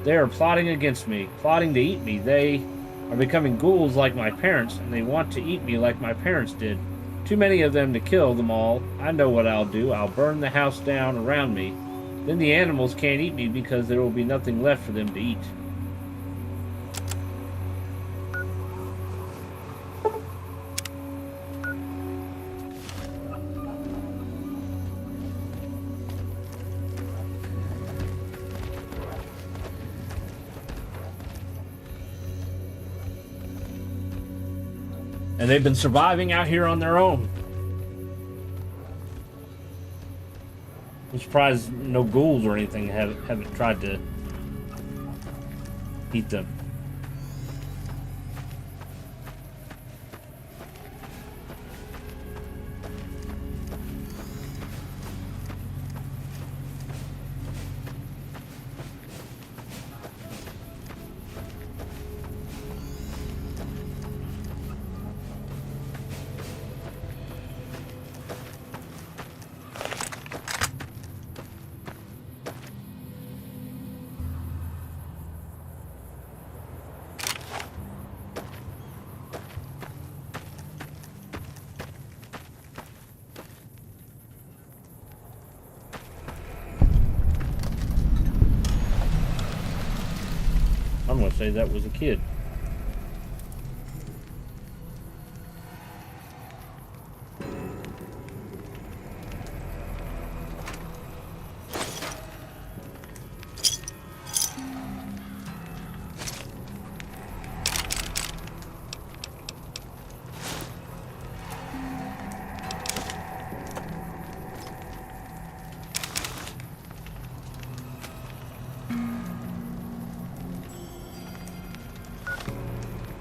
They are plotting against me, plotting to eat me. They are becoming ghouls like my parents, and they want to eat me like my parents did. Too many of them to kill them all. I know what I'll do. I'll burn the house down around me. Then the animals can't eat me because there will be nothing left for them to eat. And they've been surviving out here on their own. I'm surprised no ghouls or anything haven't tried to eat them. I'm gonna say that was a kid.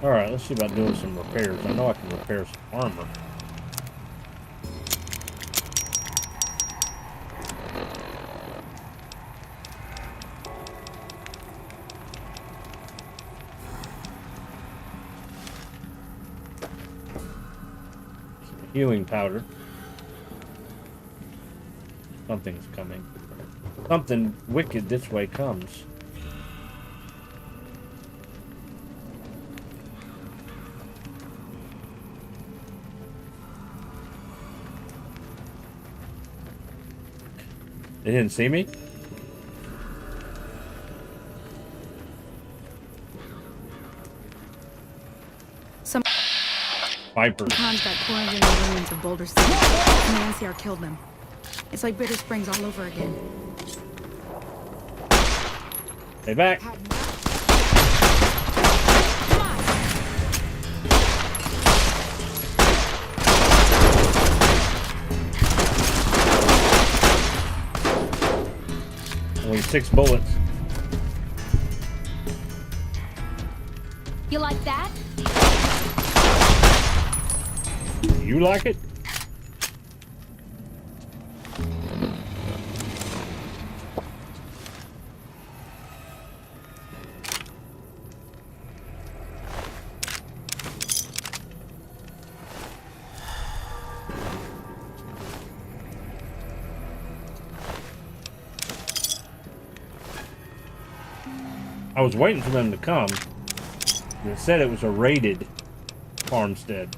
Alright, let's see about doing some repairs. I know I can repair some armor. Some healing powder. Something's coming. Something wicked this way comes. They didn't see me? Some Vipers. cons got cornered in the ruins of Boulder City, and the NCR killed them. It's like Bitter Springs all over again. Stay back. Only 6 bullets. You like that? You like it? I was waiting for them to come. They said it was a raided farmstead.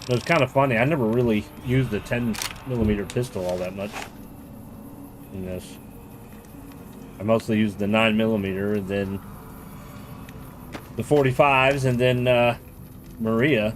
It was kind of funny. I never really used the 10mm pistol all that much in this. I mostly used the 9mm and then the 45s and then Maria.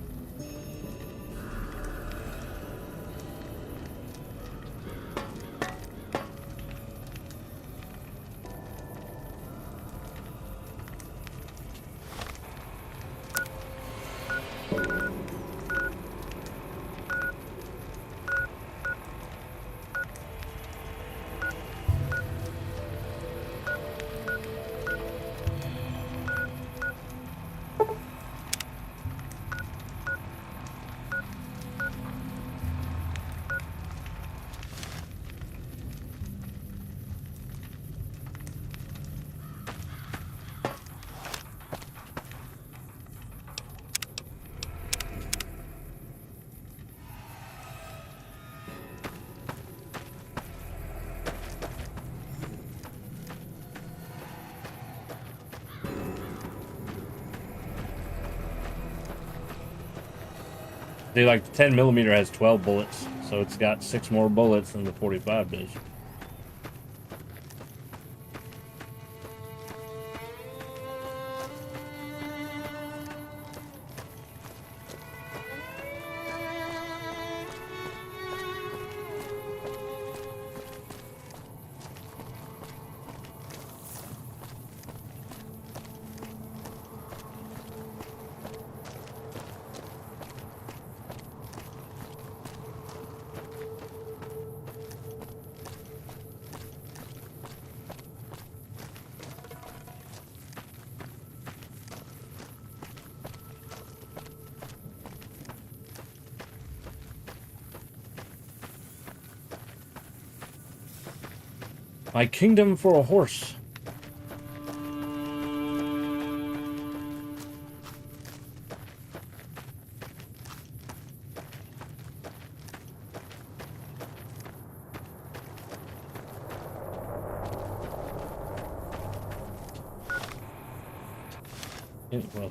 They like the 10mm has 12 bullets, so it's got 6 more bullets than the 45 does. My kingdom for a horse. Well,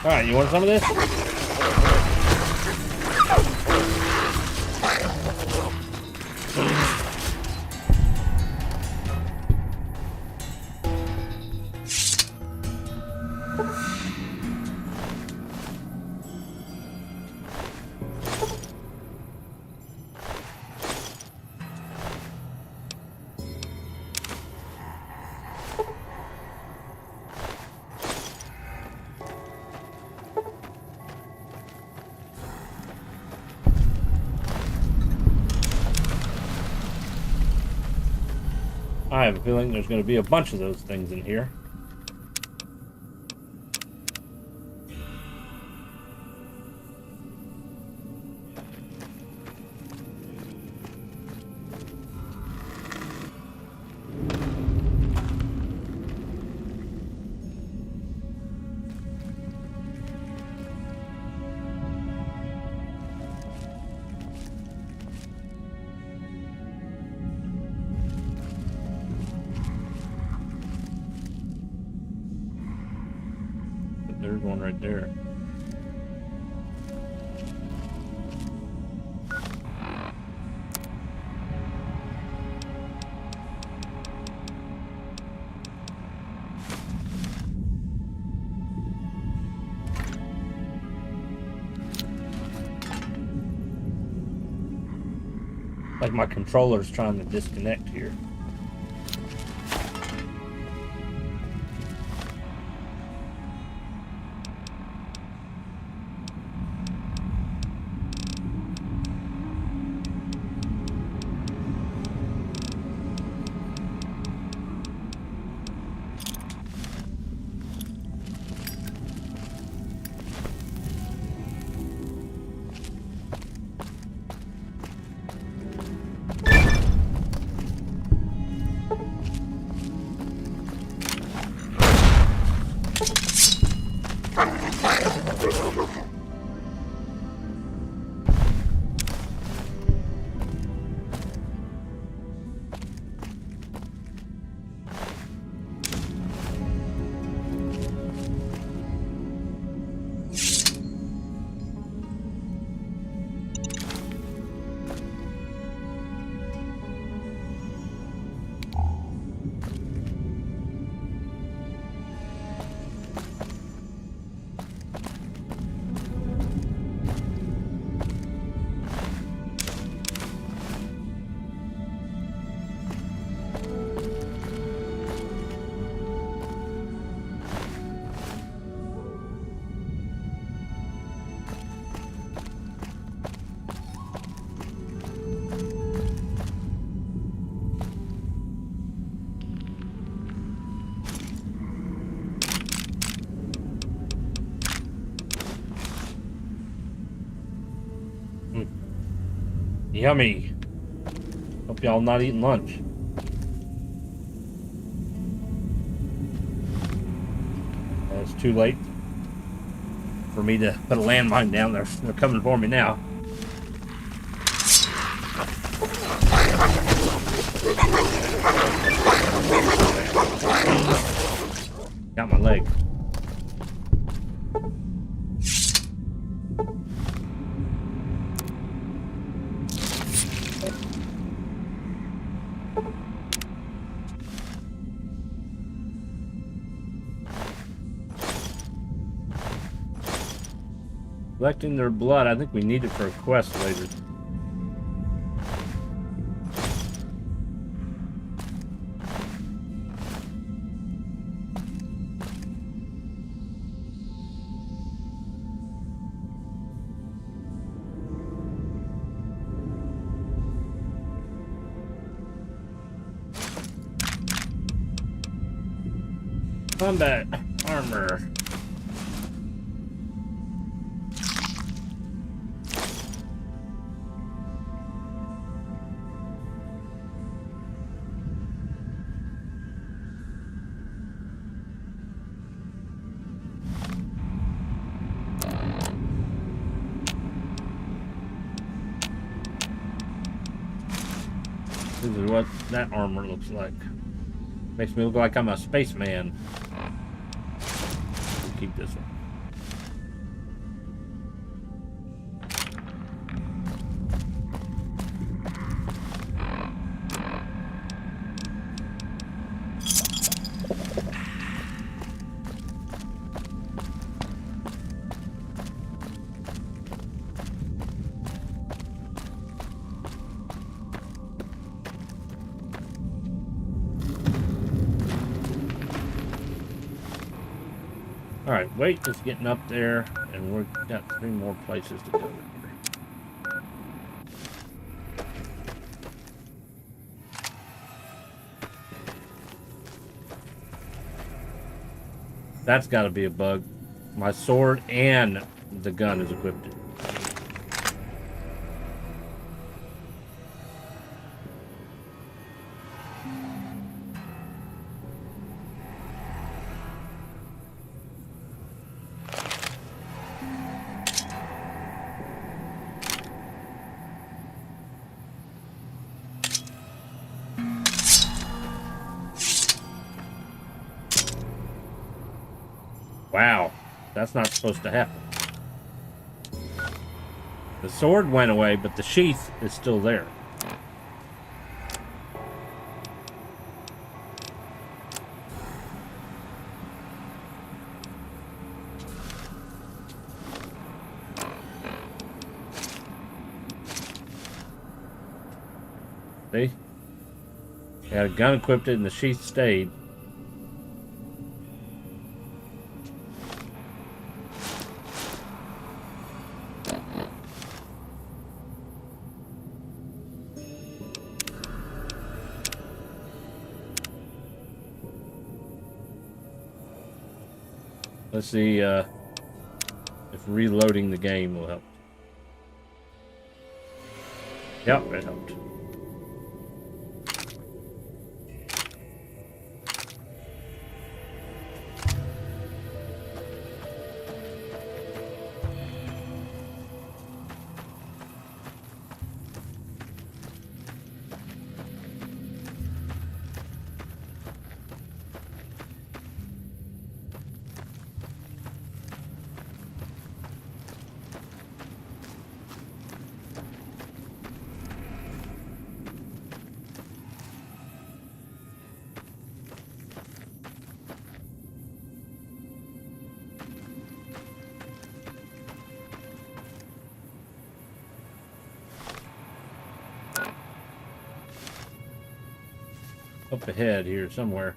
all right, you want some of this? I have a feeling there's going to be a bunch of those things in here. There's one right there. Like my controller's trying to disconnect here. Yummy. Hope y'all not eating lunch. It's too late for me to put a landmine down there. They're coming for me now. Got my leg. Collecting their blood. I think we need it for a quest later. Combat armor. This is what that armor looks like. Makes me look like I'm a spaceman. We'll keep this one. Alright, weight is getting up there, and we've got 3 more places to go here. That's got to be a bug. My sword and the gun is equipped. Wow, that's not supposed to happen. The sword went away, but the sheath is still there. See? I had a gun equipped and the sheath stayed. Let's see if reloading the game will help. Yep, it helped. Up ahead here somewhere.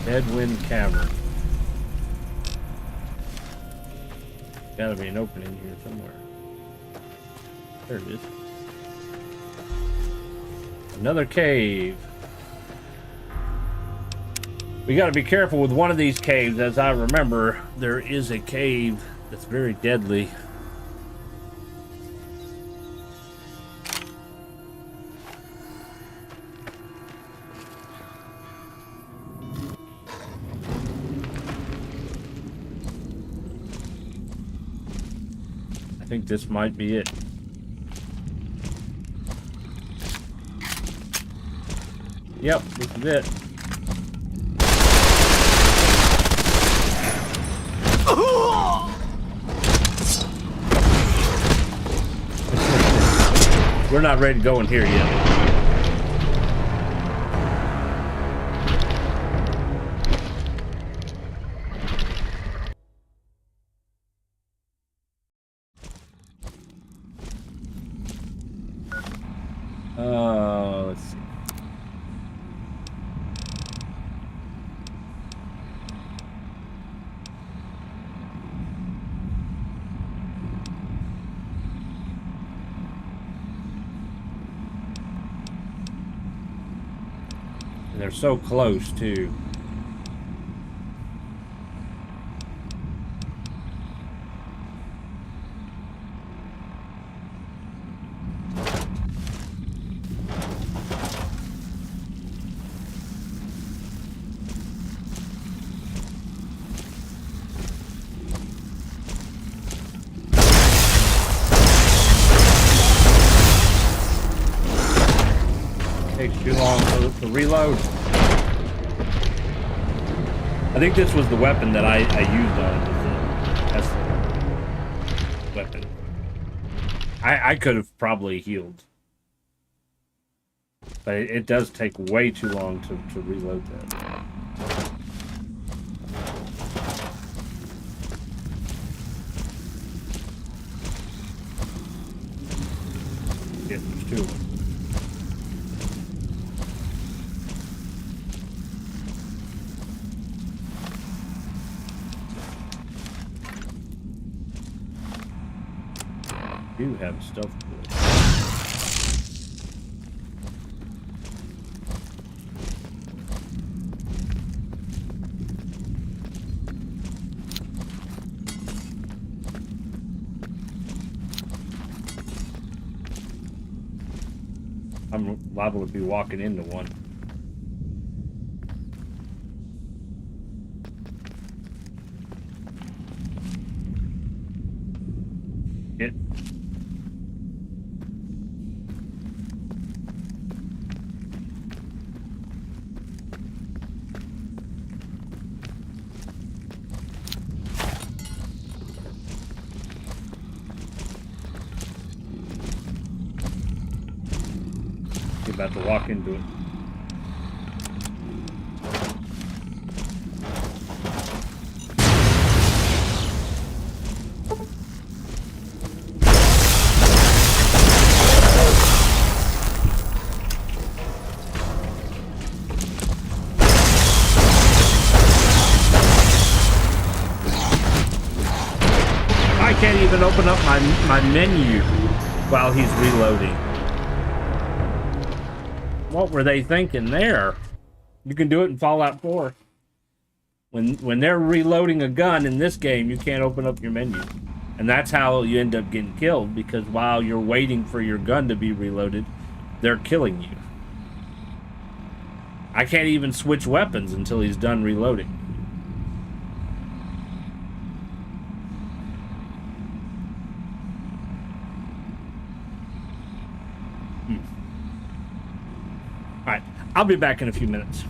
Headwind Cavern. Gotta be an opening here somewhere. There it is. Another cave. We got to be careful with one of these caves. As I remember, there is a cave that's very deadly. I think this might be it. Yep, this is it. We're not ready to go in here yet. And they're so close, too. Takes too long to reload. I think this was the weapon that I used on it. That's the weapon. I could have probably healed. But it does take way too long to reload that. Yeah, there's two of them. Do have stuff for it. I'm liable to be walking into one. It. You're about to walk into it. I can't even open up my menu while he's reloading. What were they thinking there? You can do it in Fallout 4. When they're reloading a gun in this game, you can't open up your menu. And that's how you end up getting killed, because while you're waiting for your gun to be reloaded, they're killing you. I can't even switch weapons until he's done reloading. Alright, I'll be back in a few minutes.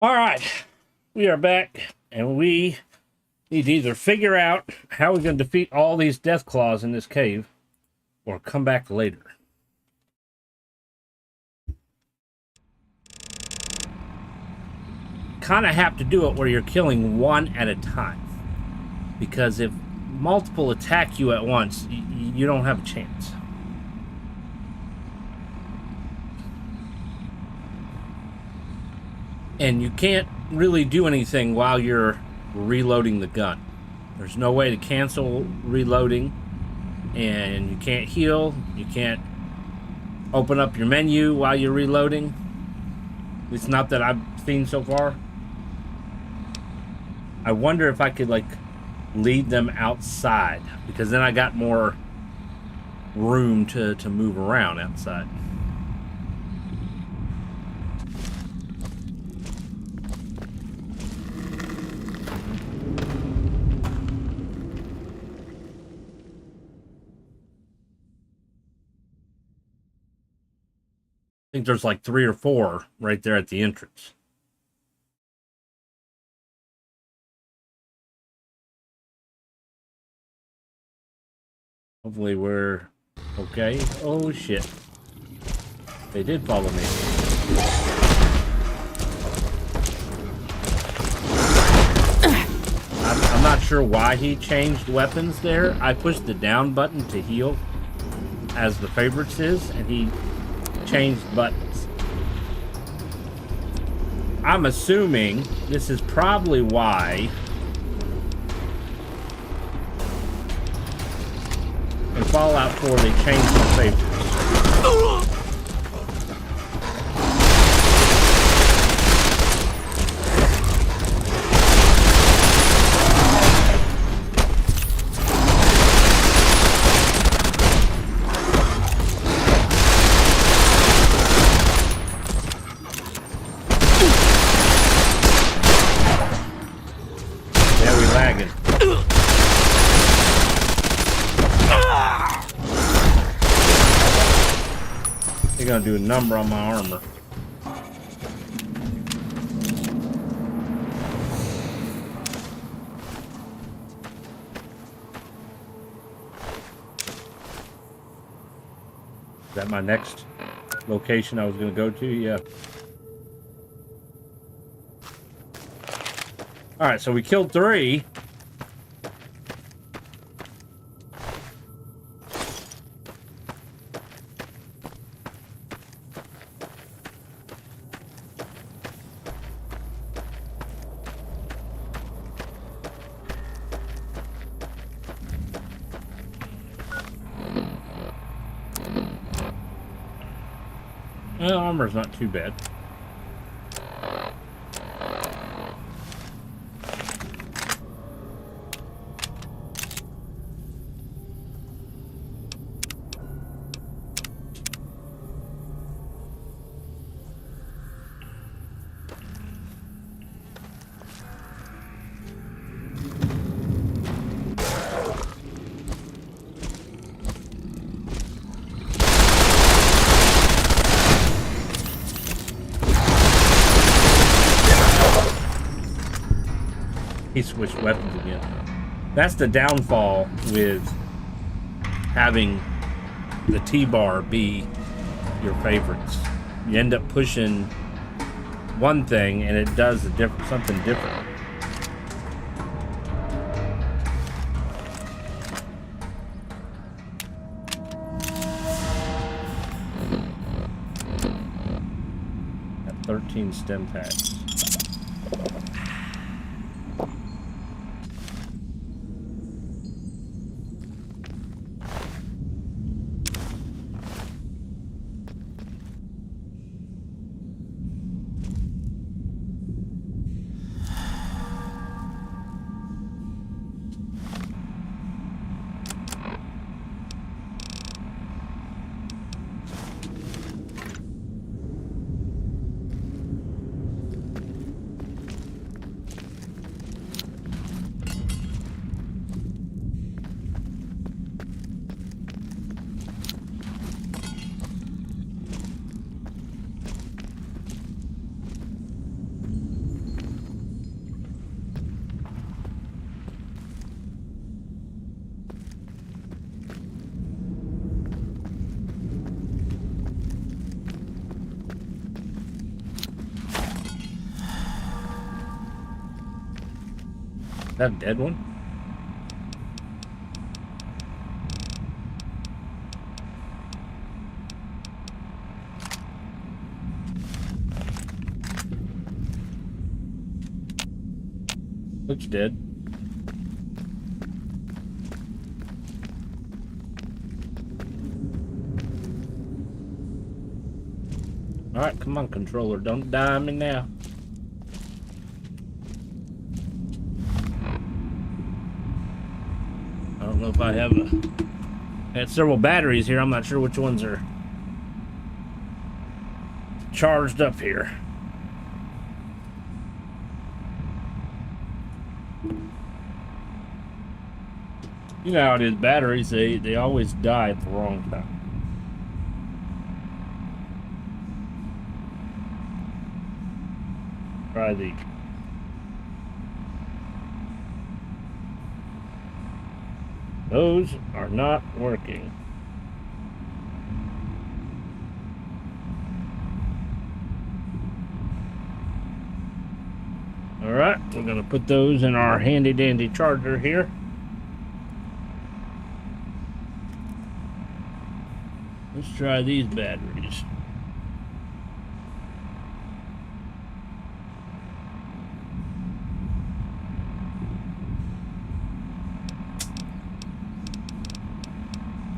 All right, we are back, and we need to either figure out how we're going to defeat all these death claws in this cave, or come back later. Kind of have to do it where you're killing one at a time, because if multiple attack you at once, you don't have a chance. And you can't really do anything while you're reloading the gun. There's no way to cancel reloading, and you can't heal. You can't open up your menu while you're reloading. It's not that I've seen so far. I wonder if I could like lead them outside, because then I got more room to move around outside. I think there's like 3 or 4 right there at the entrance. Hopefully we're okay. Oh shit. They did follow me. I'm not sure why he changed weapons there. I pushed the down button to heal as the favorites is, and he changed buttons. I'm assuming this is probably why in Fallout 4 they changed the favorites. They're gonna do a number on my armor. Is that my next location I was gonna go to? Yeah. Alright, so we killed 3. Well, armor's not too bad. He switched weapons again. That's the downfall with having the T-bar be your favorites. You end up pushing one thing and it does something different. Got 13 stem packs. that a dead one? Looks dead. Alright, come on, controller. Don't die on me now. I don't know if I have I had several batteries here. I'm not sure which ones are charged up here. You know how it is, batteries, they always die at the wrong time. Try these. Those are not working. Alright, we're gonna put those in our handy dandy charger here. Let's try these batteries.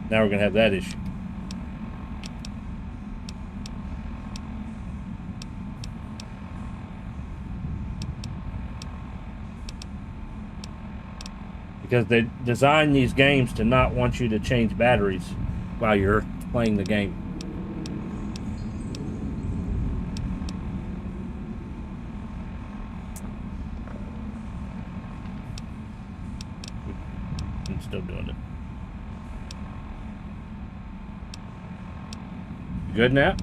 Now we're gonna have that issue. Because they designed these games to not want you to change batteries while you're playing the game. I'm still doing it. You good now?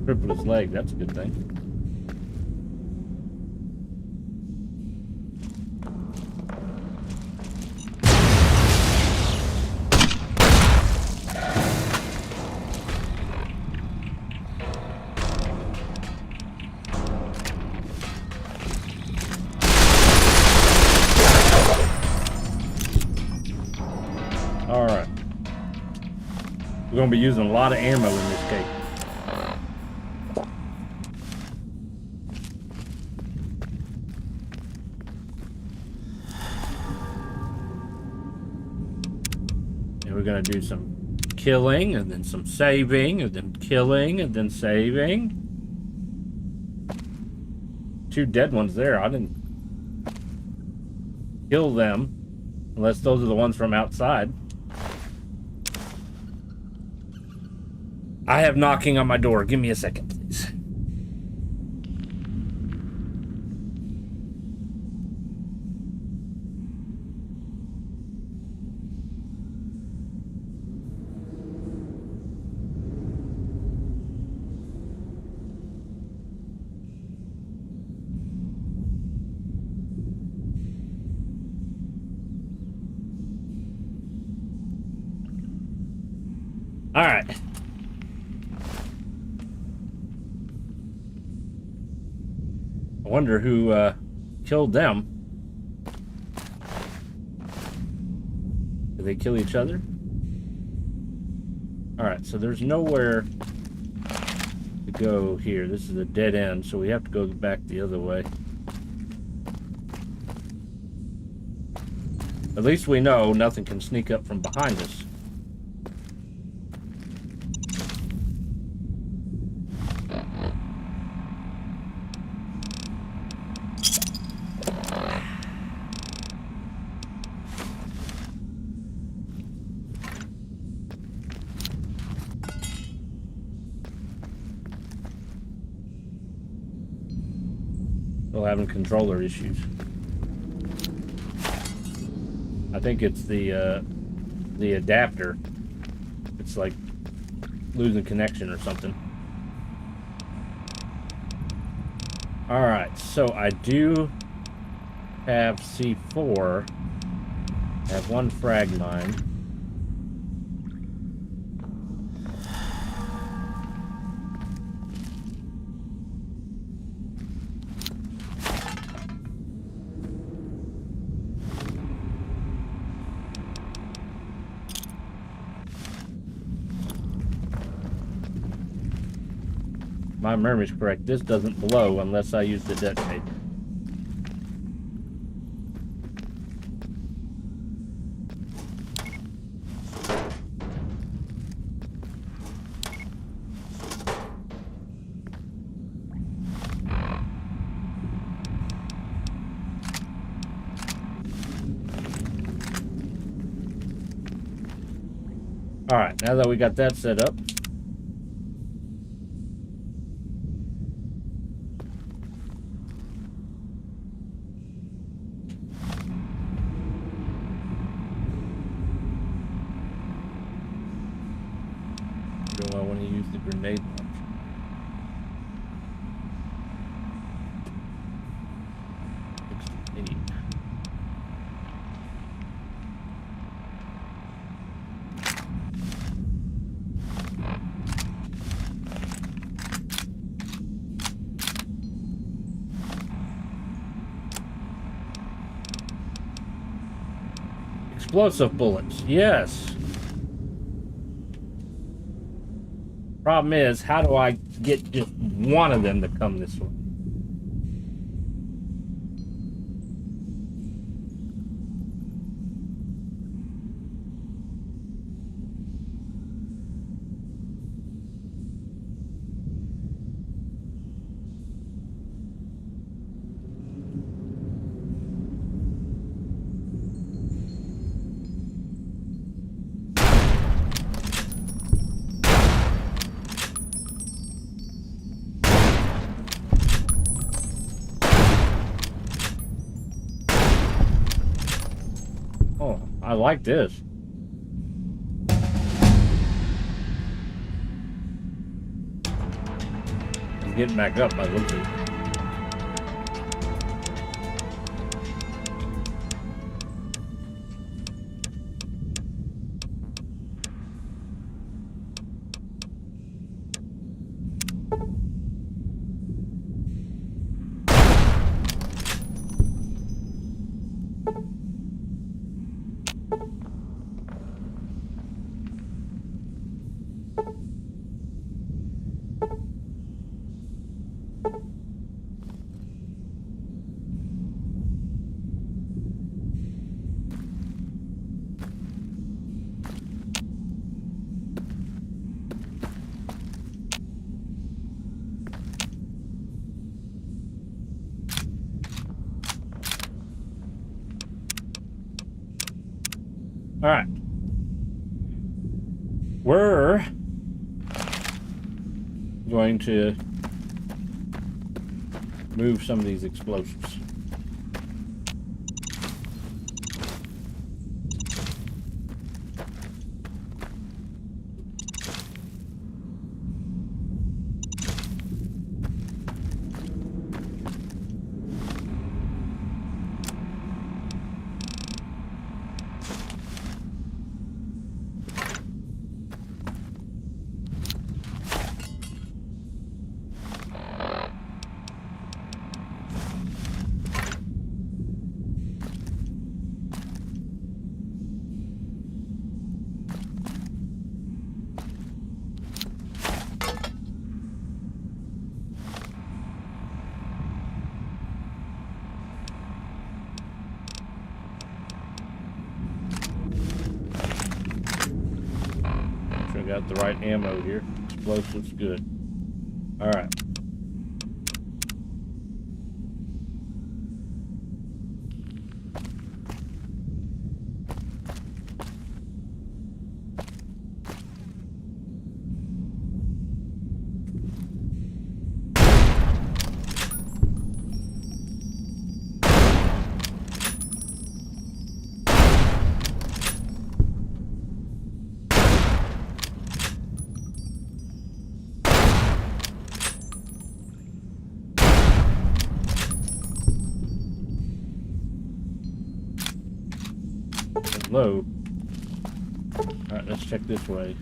Crippled his leg, that's a good thing. Alright. We're going to be using a lot of ammo in this case. And we're going to do some killing, and then some saving, and then killing, and then saving. 2 dead ones there. I didn't kill them. Unless those are the ones from outside. I have knocking on my door. Give me a second, please. All right. I wonder who killed them. Did they kill each other? All right, so there's nowhere to go here. This is a dead end, so we have to go back the other way. At least we know nothing can sneak up from behind us. Still having controller issues. I think it's the adapter. It's like losing connection or something. Alright, so I do have C4. I have one frag mine. My memory's correct. This doesn't blow unless I use the detonator. Alright, now that we got that set up, do I want to use the grenade launcher? Explosive bullets, yes. Problem is, how do I get just one of them to come this way? Oh, I like this. I'm getting back up by the looks of it. All right. We're going to move some of these explosives. Got the right ammo here. Explosives, good. All right. low. Alright, let's check this way.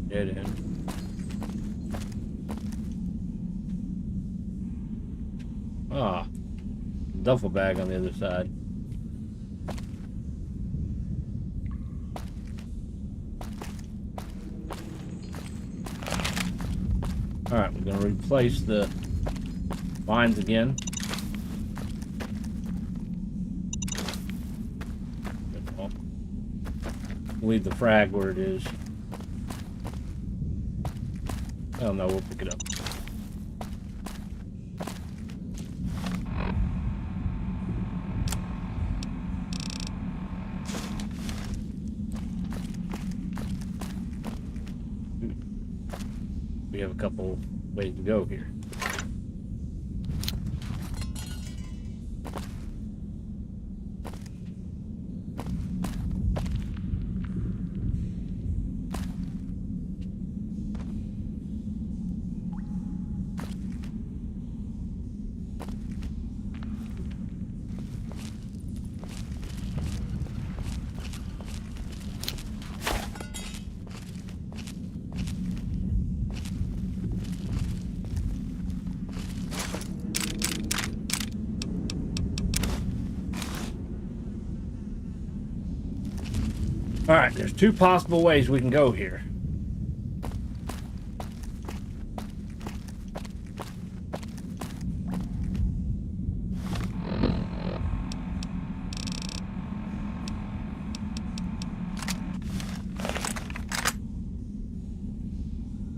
Dead end. Ah, duffel bag on the other side. Alright, we're gonna replace the vines again. Leave the frag where it is. Oh no, we'll pick it up. We have a couple ways to go here. Alright, there's two possible ways we can go here.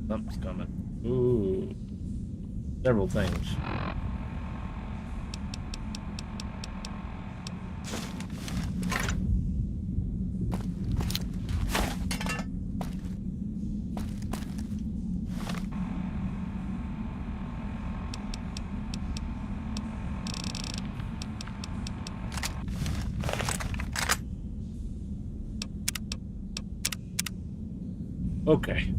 Something's coming. Ooh. Several things. Okay.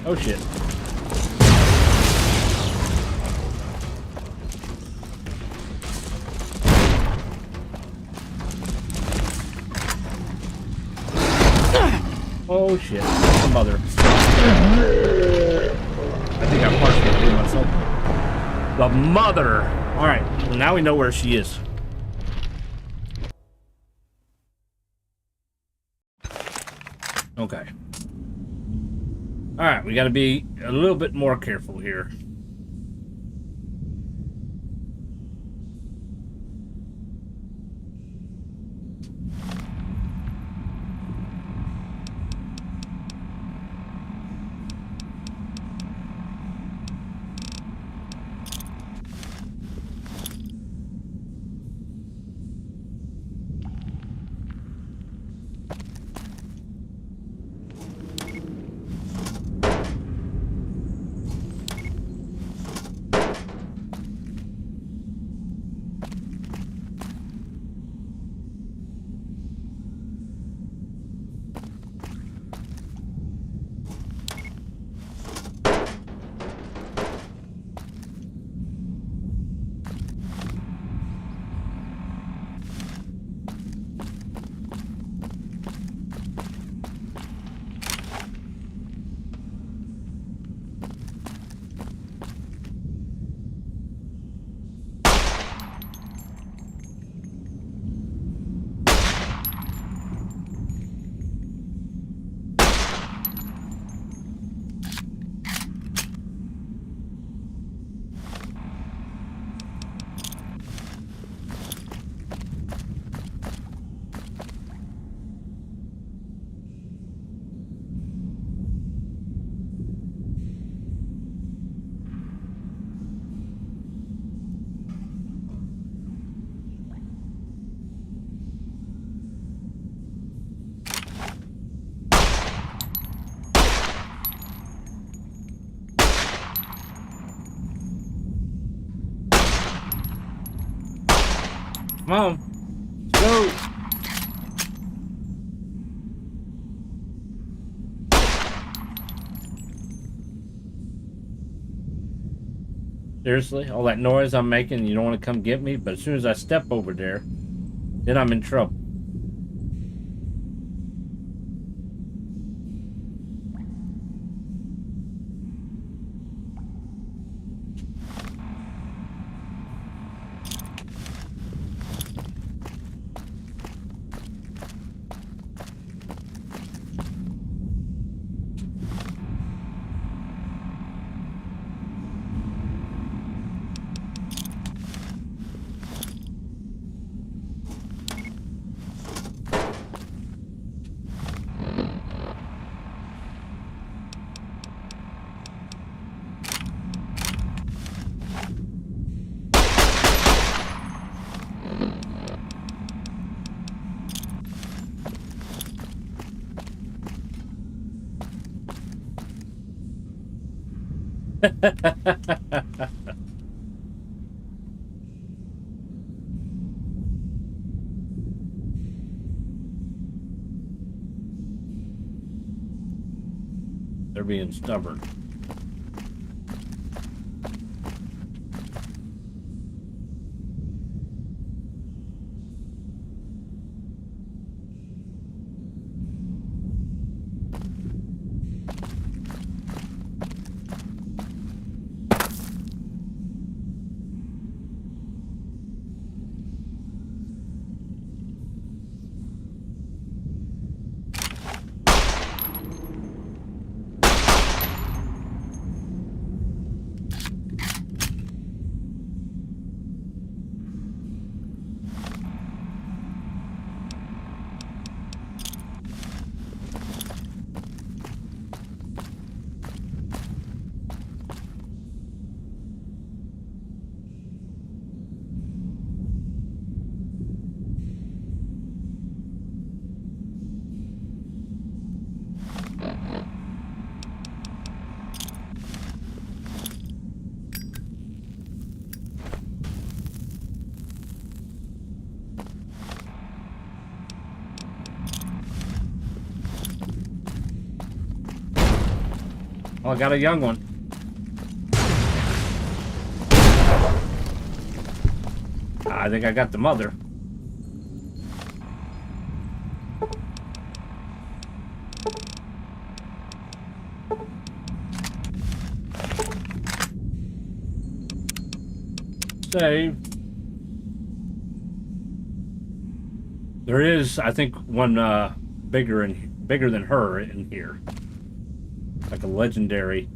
Oh shit. Oh shit. The mother. I think I partially blew myself. The mother! Alright, well, now we know where she is. Okay. Alright, we gotta be a little bit more careful here. Come on. Let's go. Seriously? All that noise I'm making, you don't want to come get me? But as soon as I step over there, then I'm in trouble. They're being stubborn. Oh, I got a young one. I think I got the mother. Save. There is, I think, one bigger than her in here. Like a legendary.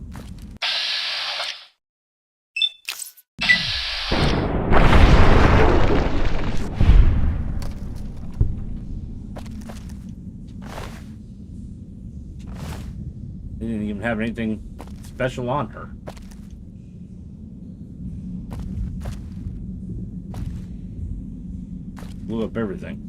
They didn't even have anything special on her. Blew up everything.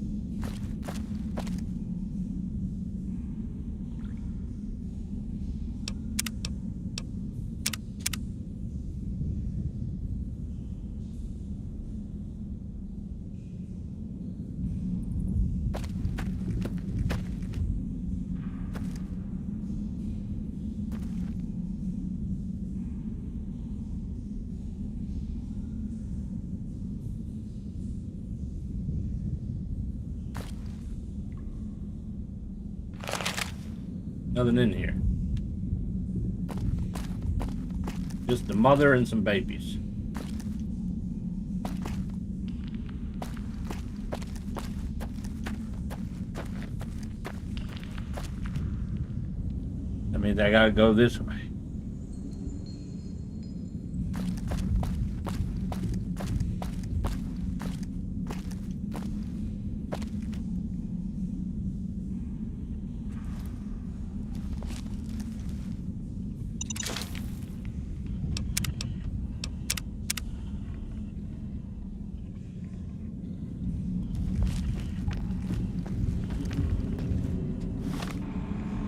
Nothing in here. Just the mother and some babies. That means I gotta go this way.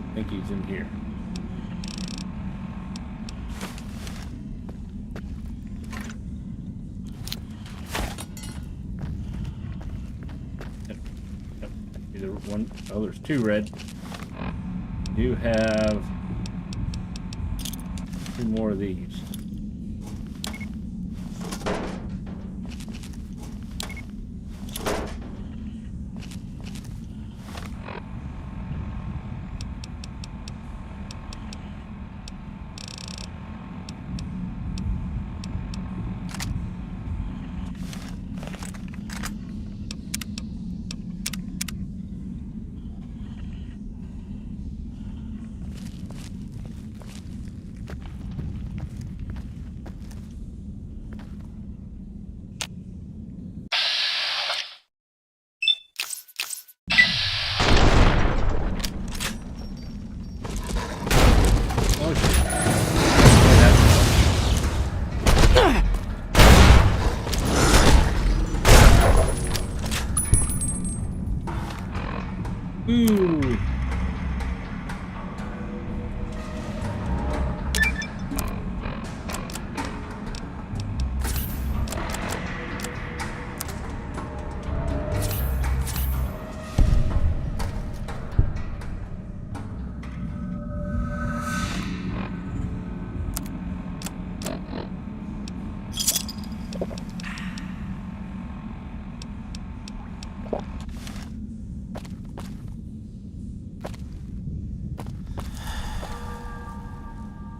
I think he's in here. either one. Oh, there's 2 red. Do have 2 more of these. Ooh.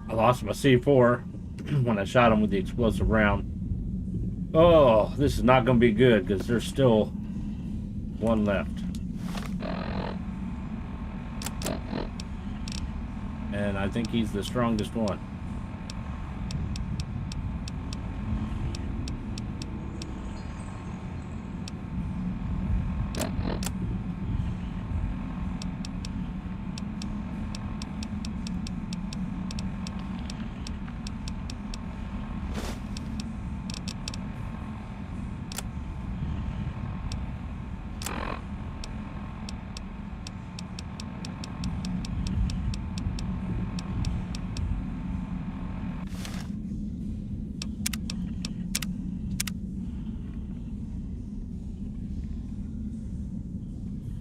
I lost my C4 when I shot him with the explosive round. Oh, this is not going to be good because there's still 1 left. And I think he's the strongest one.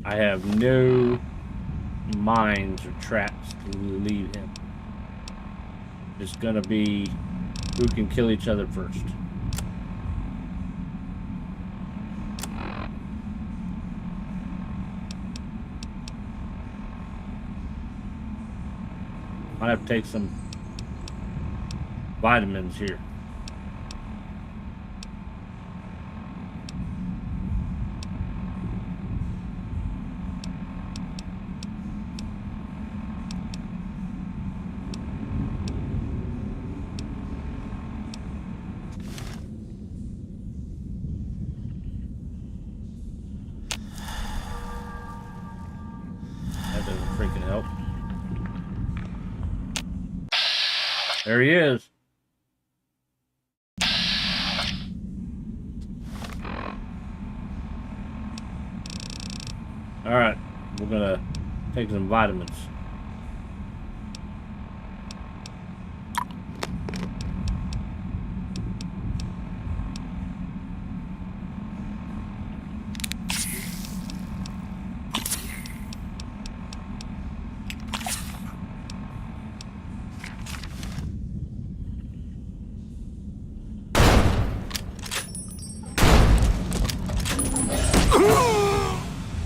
I have no mines or traps to lead him. It's gonna be who can kill each other first. I have to take some vitamins here. Freaking help. There he is. All right, we're gonna take some vitamins.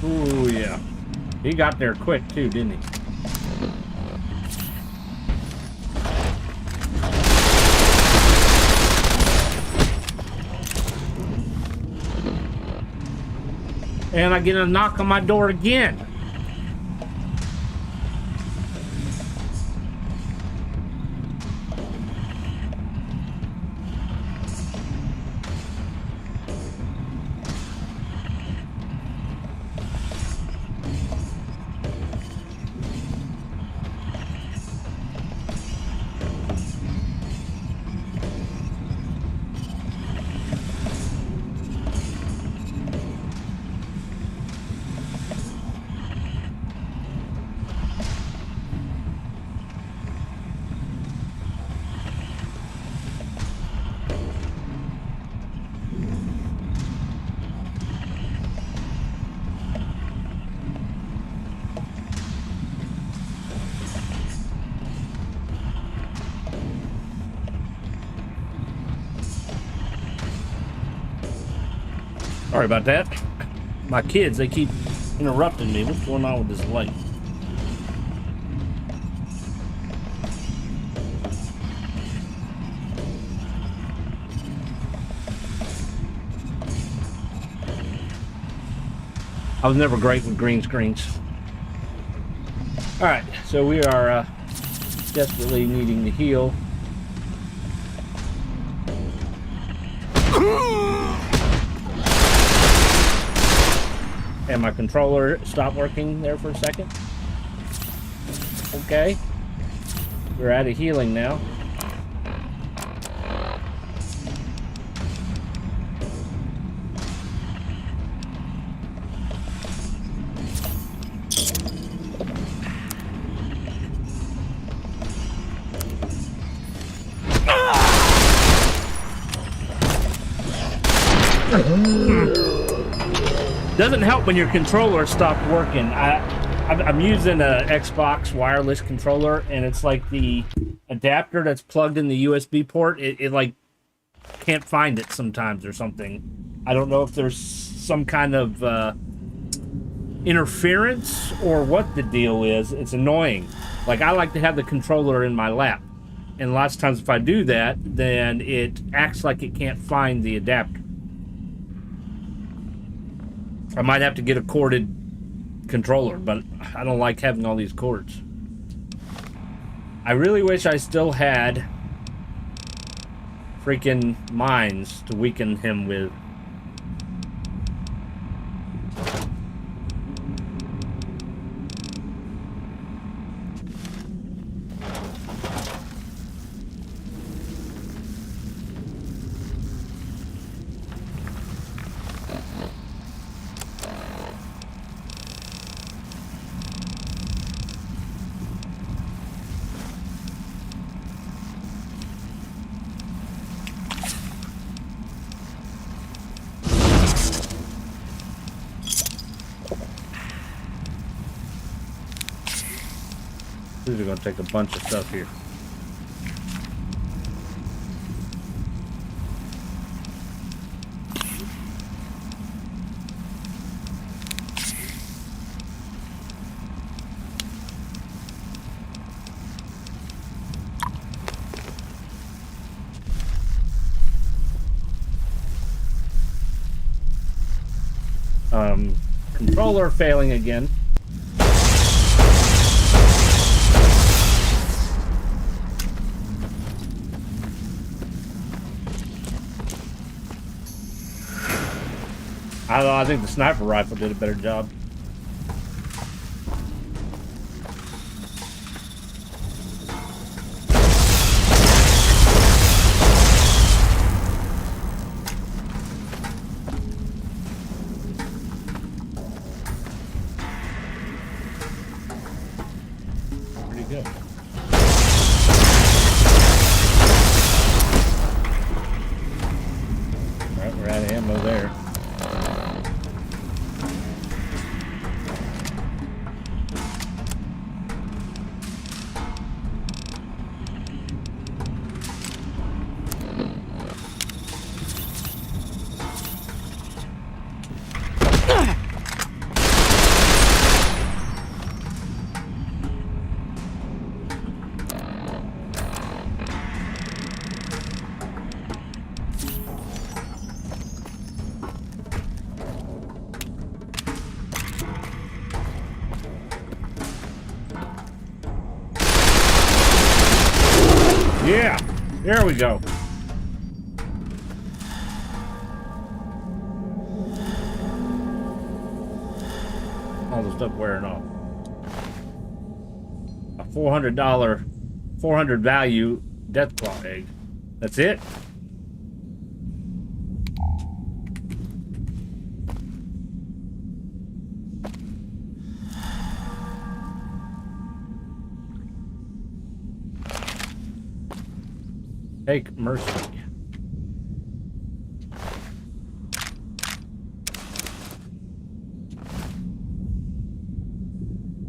Ooh, yeah. He got there quick, too, didn't he? And I get a knock on my door again. Sorry about that. My kids, they keep interrupting me. What's going on with this light? I was never great with green screens. Alright, so we are desperately needing to heal. And my controller stopped working there for a second. Okay. We're out of healing now. Doesn't help when your controller stopped working. I'm using a Xbox wireless controller, and it's like the adapter that's plugged in the USB port. It like can't find it sometimes or something. I don't know if there's some kind of interference or what the deal is. It's annoying. Like, I like to have the controller in my lap, and lots of times if I do that, then it acts like it can't find the adapter. I might have to get a corded controller, but I don't like having all these cords. I really wish I still had freaking mines to weaken him with. These are going to take a bunch of stuff here. Controller failing again. I don't know, I think the sniper rifle did a better job. Pretty good. Alright, we're out of ammo there. Yeah, there we go. All the stuff wearing off. A $400, 400 value deathclaw egg. That's it? Take mercy.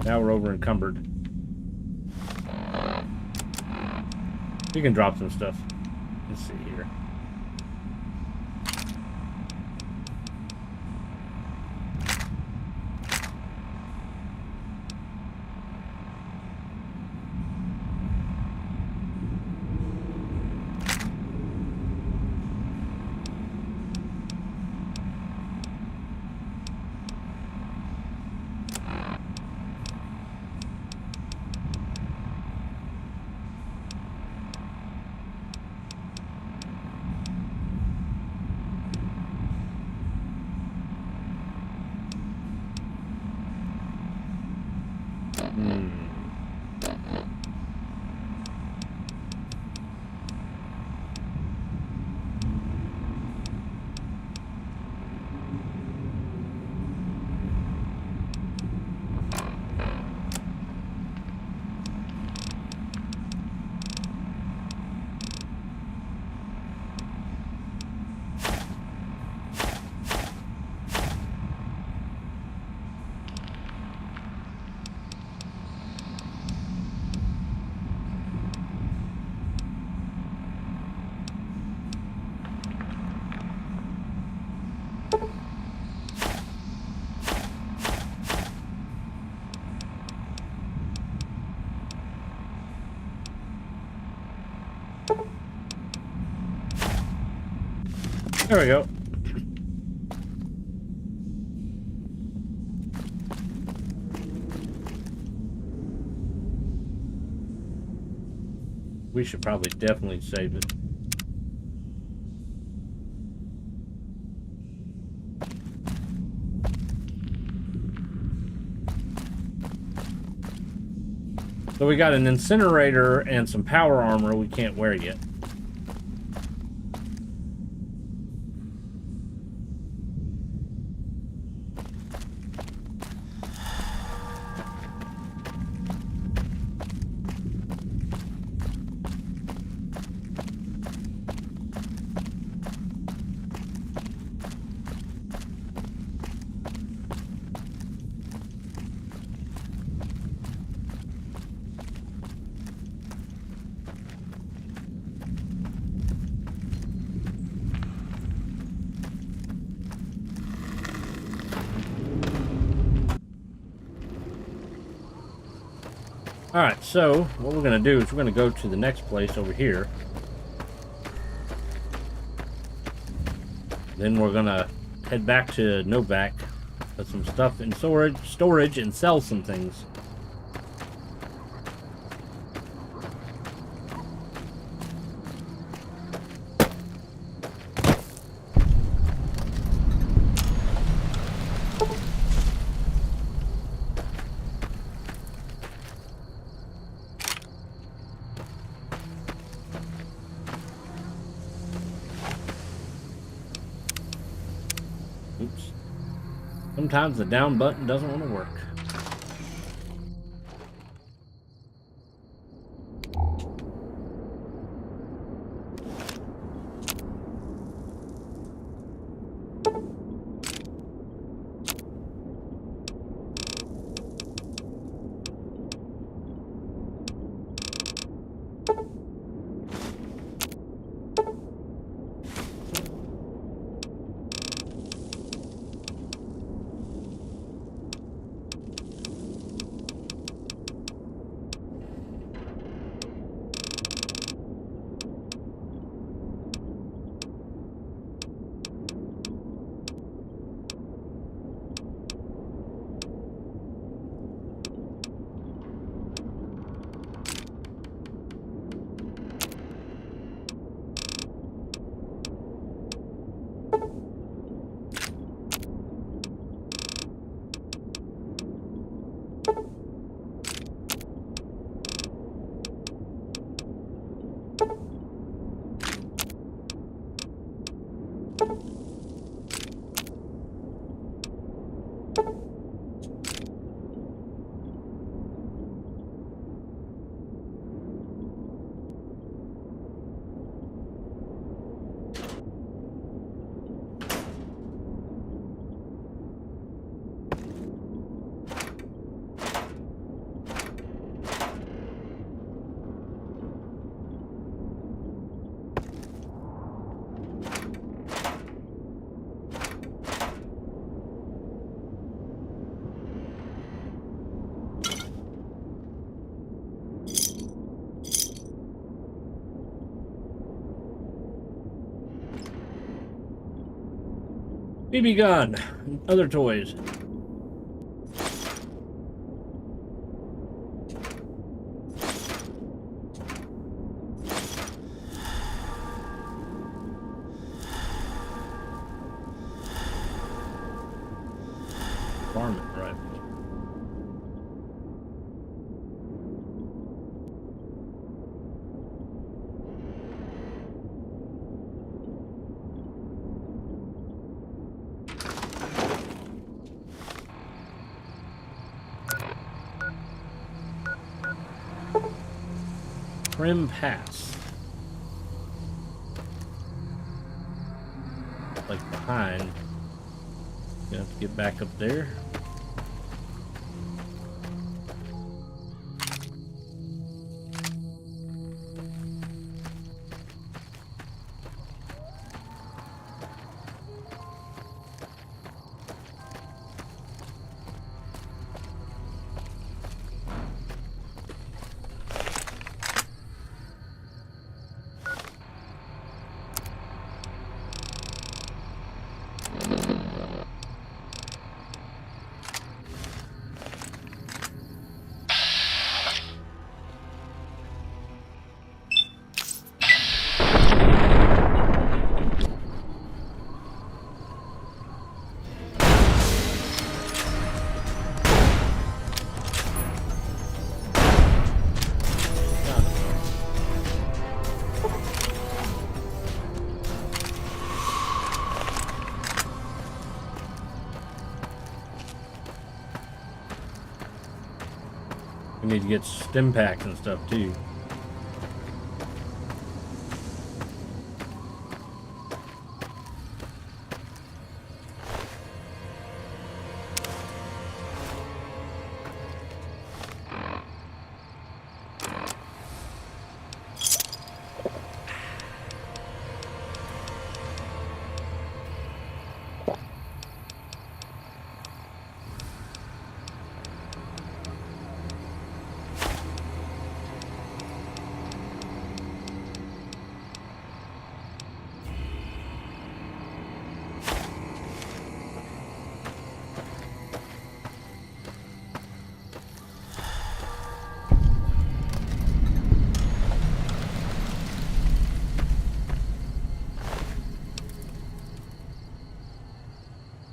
Now we're over encumbered. You can drop some stuff. Let's see here. There we go. We should probably definitely save it. So we got an incinerator and some power armor we can't wear yet. Alright, so what we're going to do is we're going to go to the next place over here. Then we're going to head back to Novac, put some stuff in storage and sell some things. Oops. Sometimes the down button doesn't want to work. BB gun, and other toys. Varmint rifle. Trim Pass. Like behind. Gonna have to get back up there. We need to get stim packs and stuff too.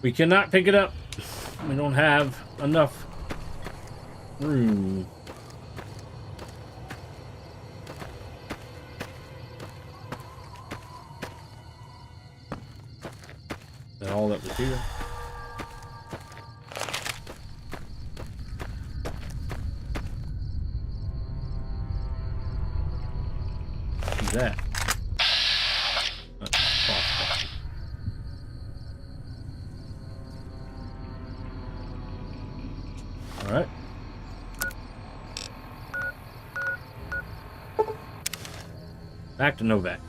We cannot pick it up. We don't have enough room. Is that all that was here? What's that? Possible. All right. Back to Novak.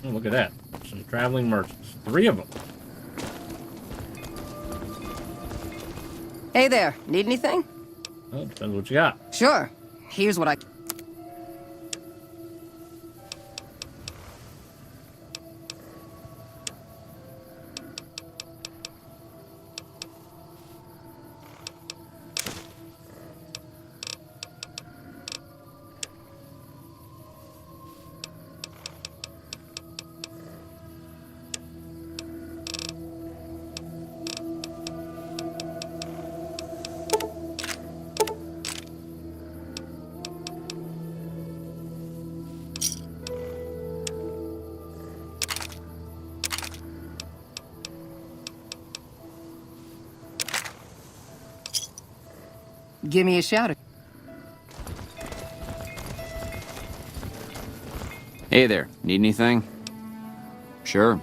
Oh, look at that. Some traveling merchants. 3 of them. Hey there, need anything? Oh, depends what you got. Sure. Here's what I... Give me a shout. Hey there, need anything? Sure.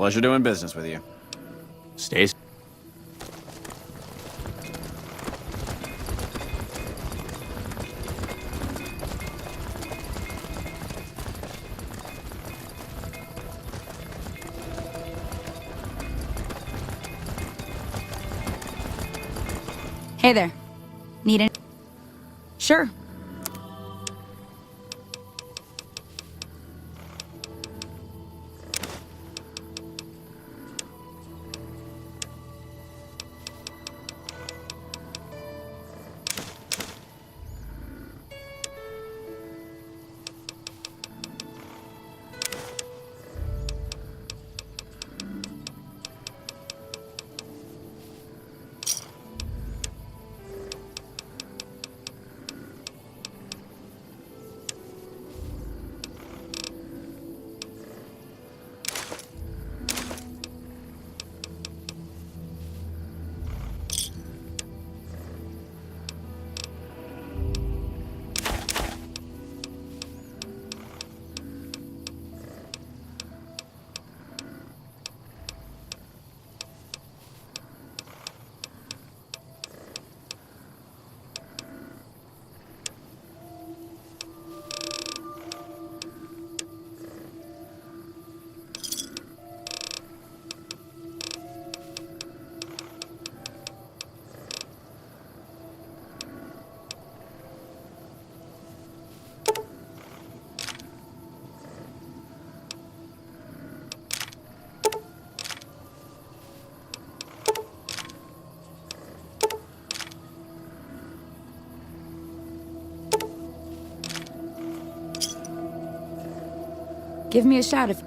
Pleasure doing business with you. Stay safe. Hey there. Need any? Sure. Give me a shout if...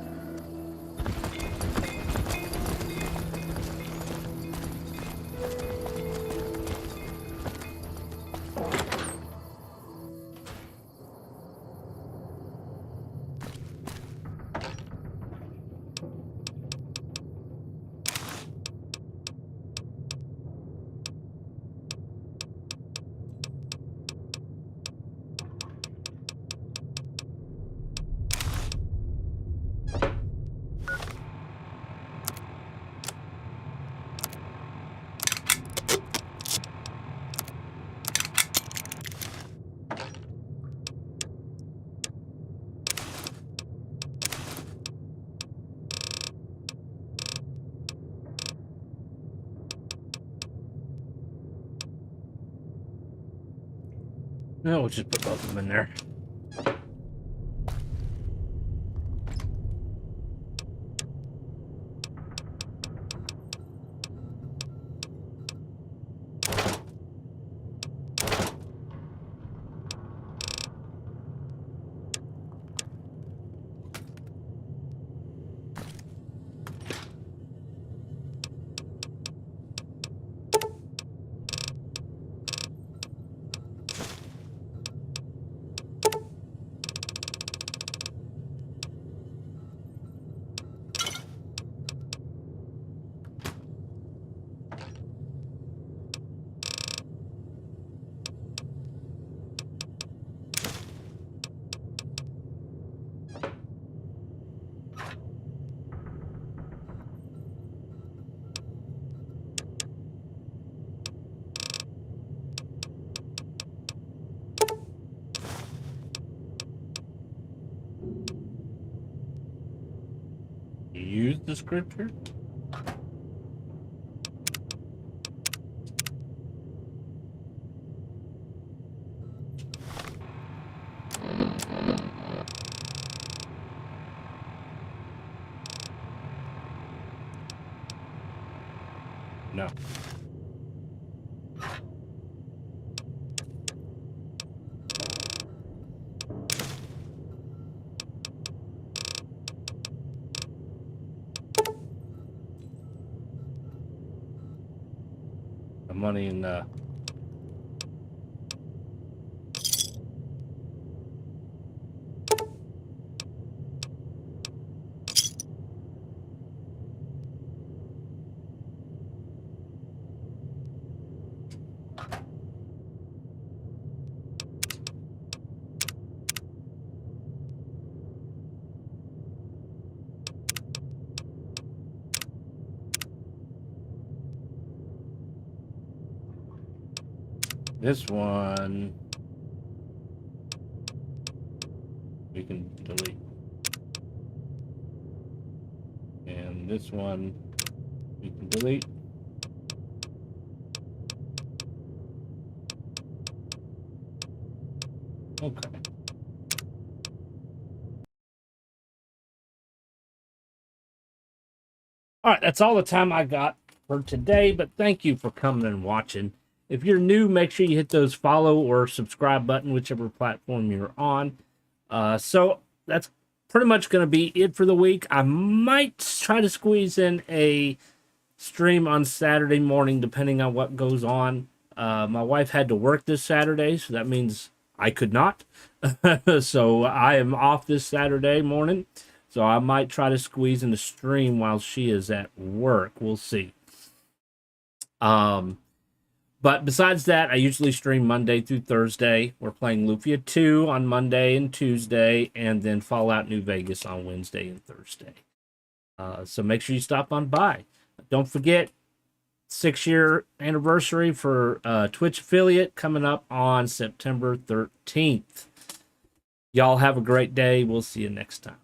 No, we'll just put both of them in there. Use the scripture? No. The money in the... This one we can delete. And this one we can delete. Okay. All right, that's all the time I got for today, but thank you for coming and watching. If you're new, make sure you hit those follow or subscribe button, whichever platform you're on. So that's pretty much going to be it for the week. I might try to squeeze in a stream on Saturday morning, depending on what goes on. My wife had to work this Saturday, so that means I could not. So I am off this Saturday morning. So I might try to squeeze in a stream while she is at work. We'll see. But besides that, I usually stream Monday through Thursday. We're playing Lufia 2 on Monday and Tuesday, and then Fallout New Vegas on Wednesday and Thursday. So make sure you stop on by. Don't forget, 6-year anniversary for Twitch affiliate coming up on September 13th. Y'all have a great day. We'll see you next time.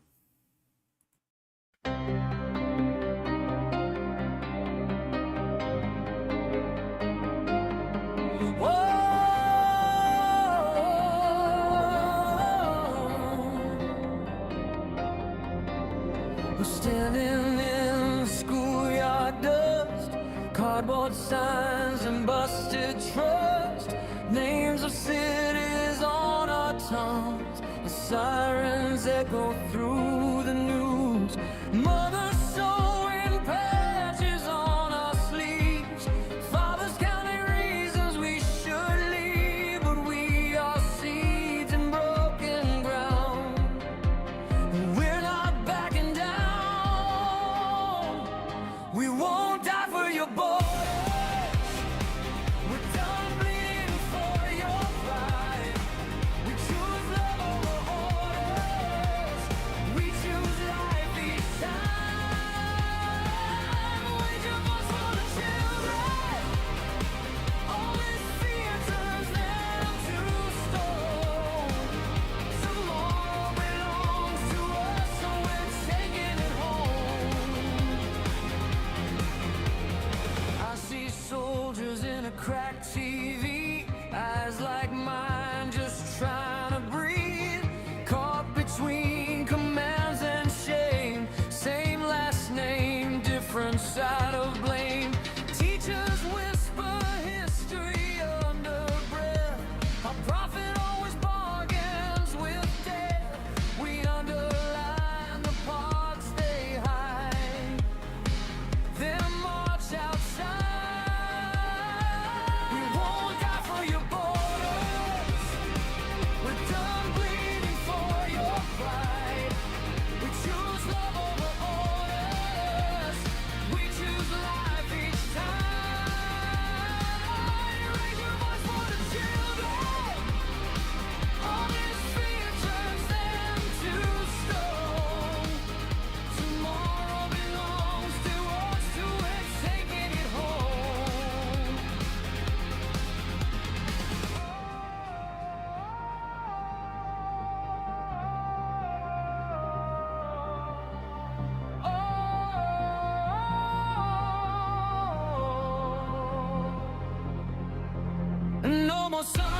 We're standing in the schoolyard dust, cardboard signs and busted trust, names of cities on our tongues, the sirens echo through the news, mothers sewing patches on our sleeves, fathers counting reasons we should leave, but we are seeds in broken ground. We're not backing down. We won't die for your borders. We're done bleeding for your pride. We choose love over orders. We choose life each time. Wage your voice for the children. All this fear turns them to stone. Tomorrow belongs to us, so we're taking it home. I see soldiers in a cracked TV, eyes like mine just trying to breathe, caught between commands and shame, same last name, different side of blame. Teachers whisper history under breath, a prophet always bargains with death. We underline the parts they hide, then march outside. We won't die for your borders. We're done bleeding for your pride. We choose love over orders. We choose life each time. Raise your voice for the children. All this fear turns them to stone. Tomorrow belongs to us, to it, taking it home. No more sun.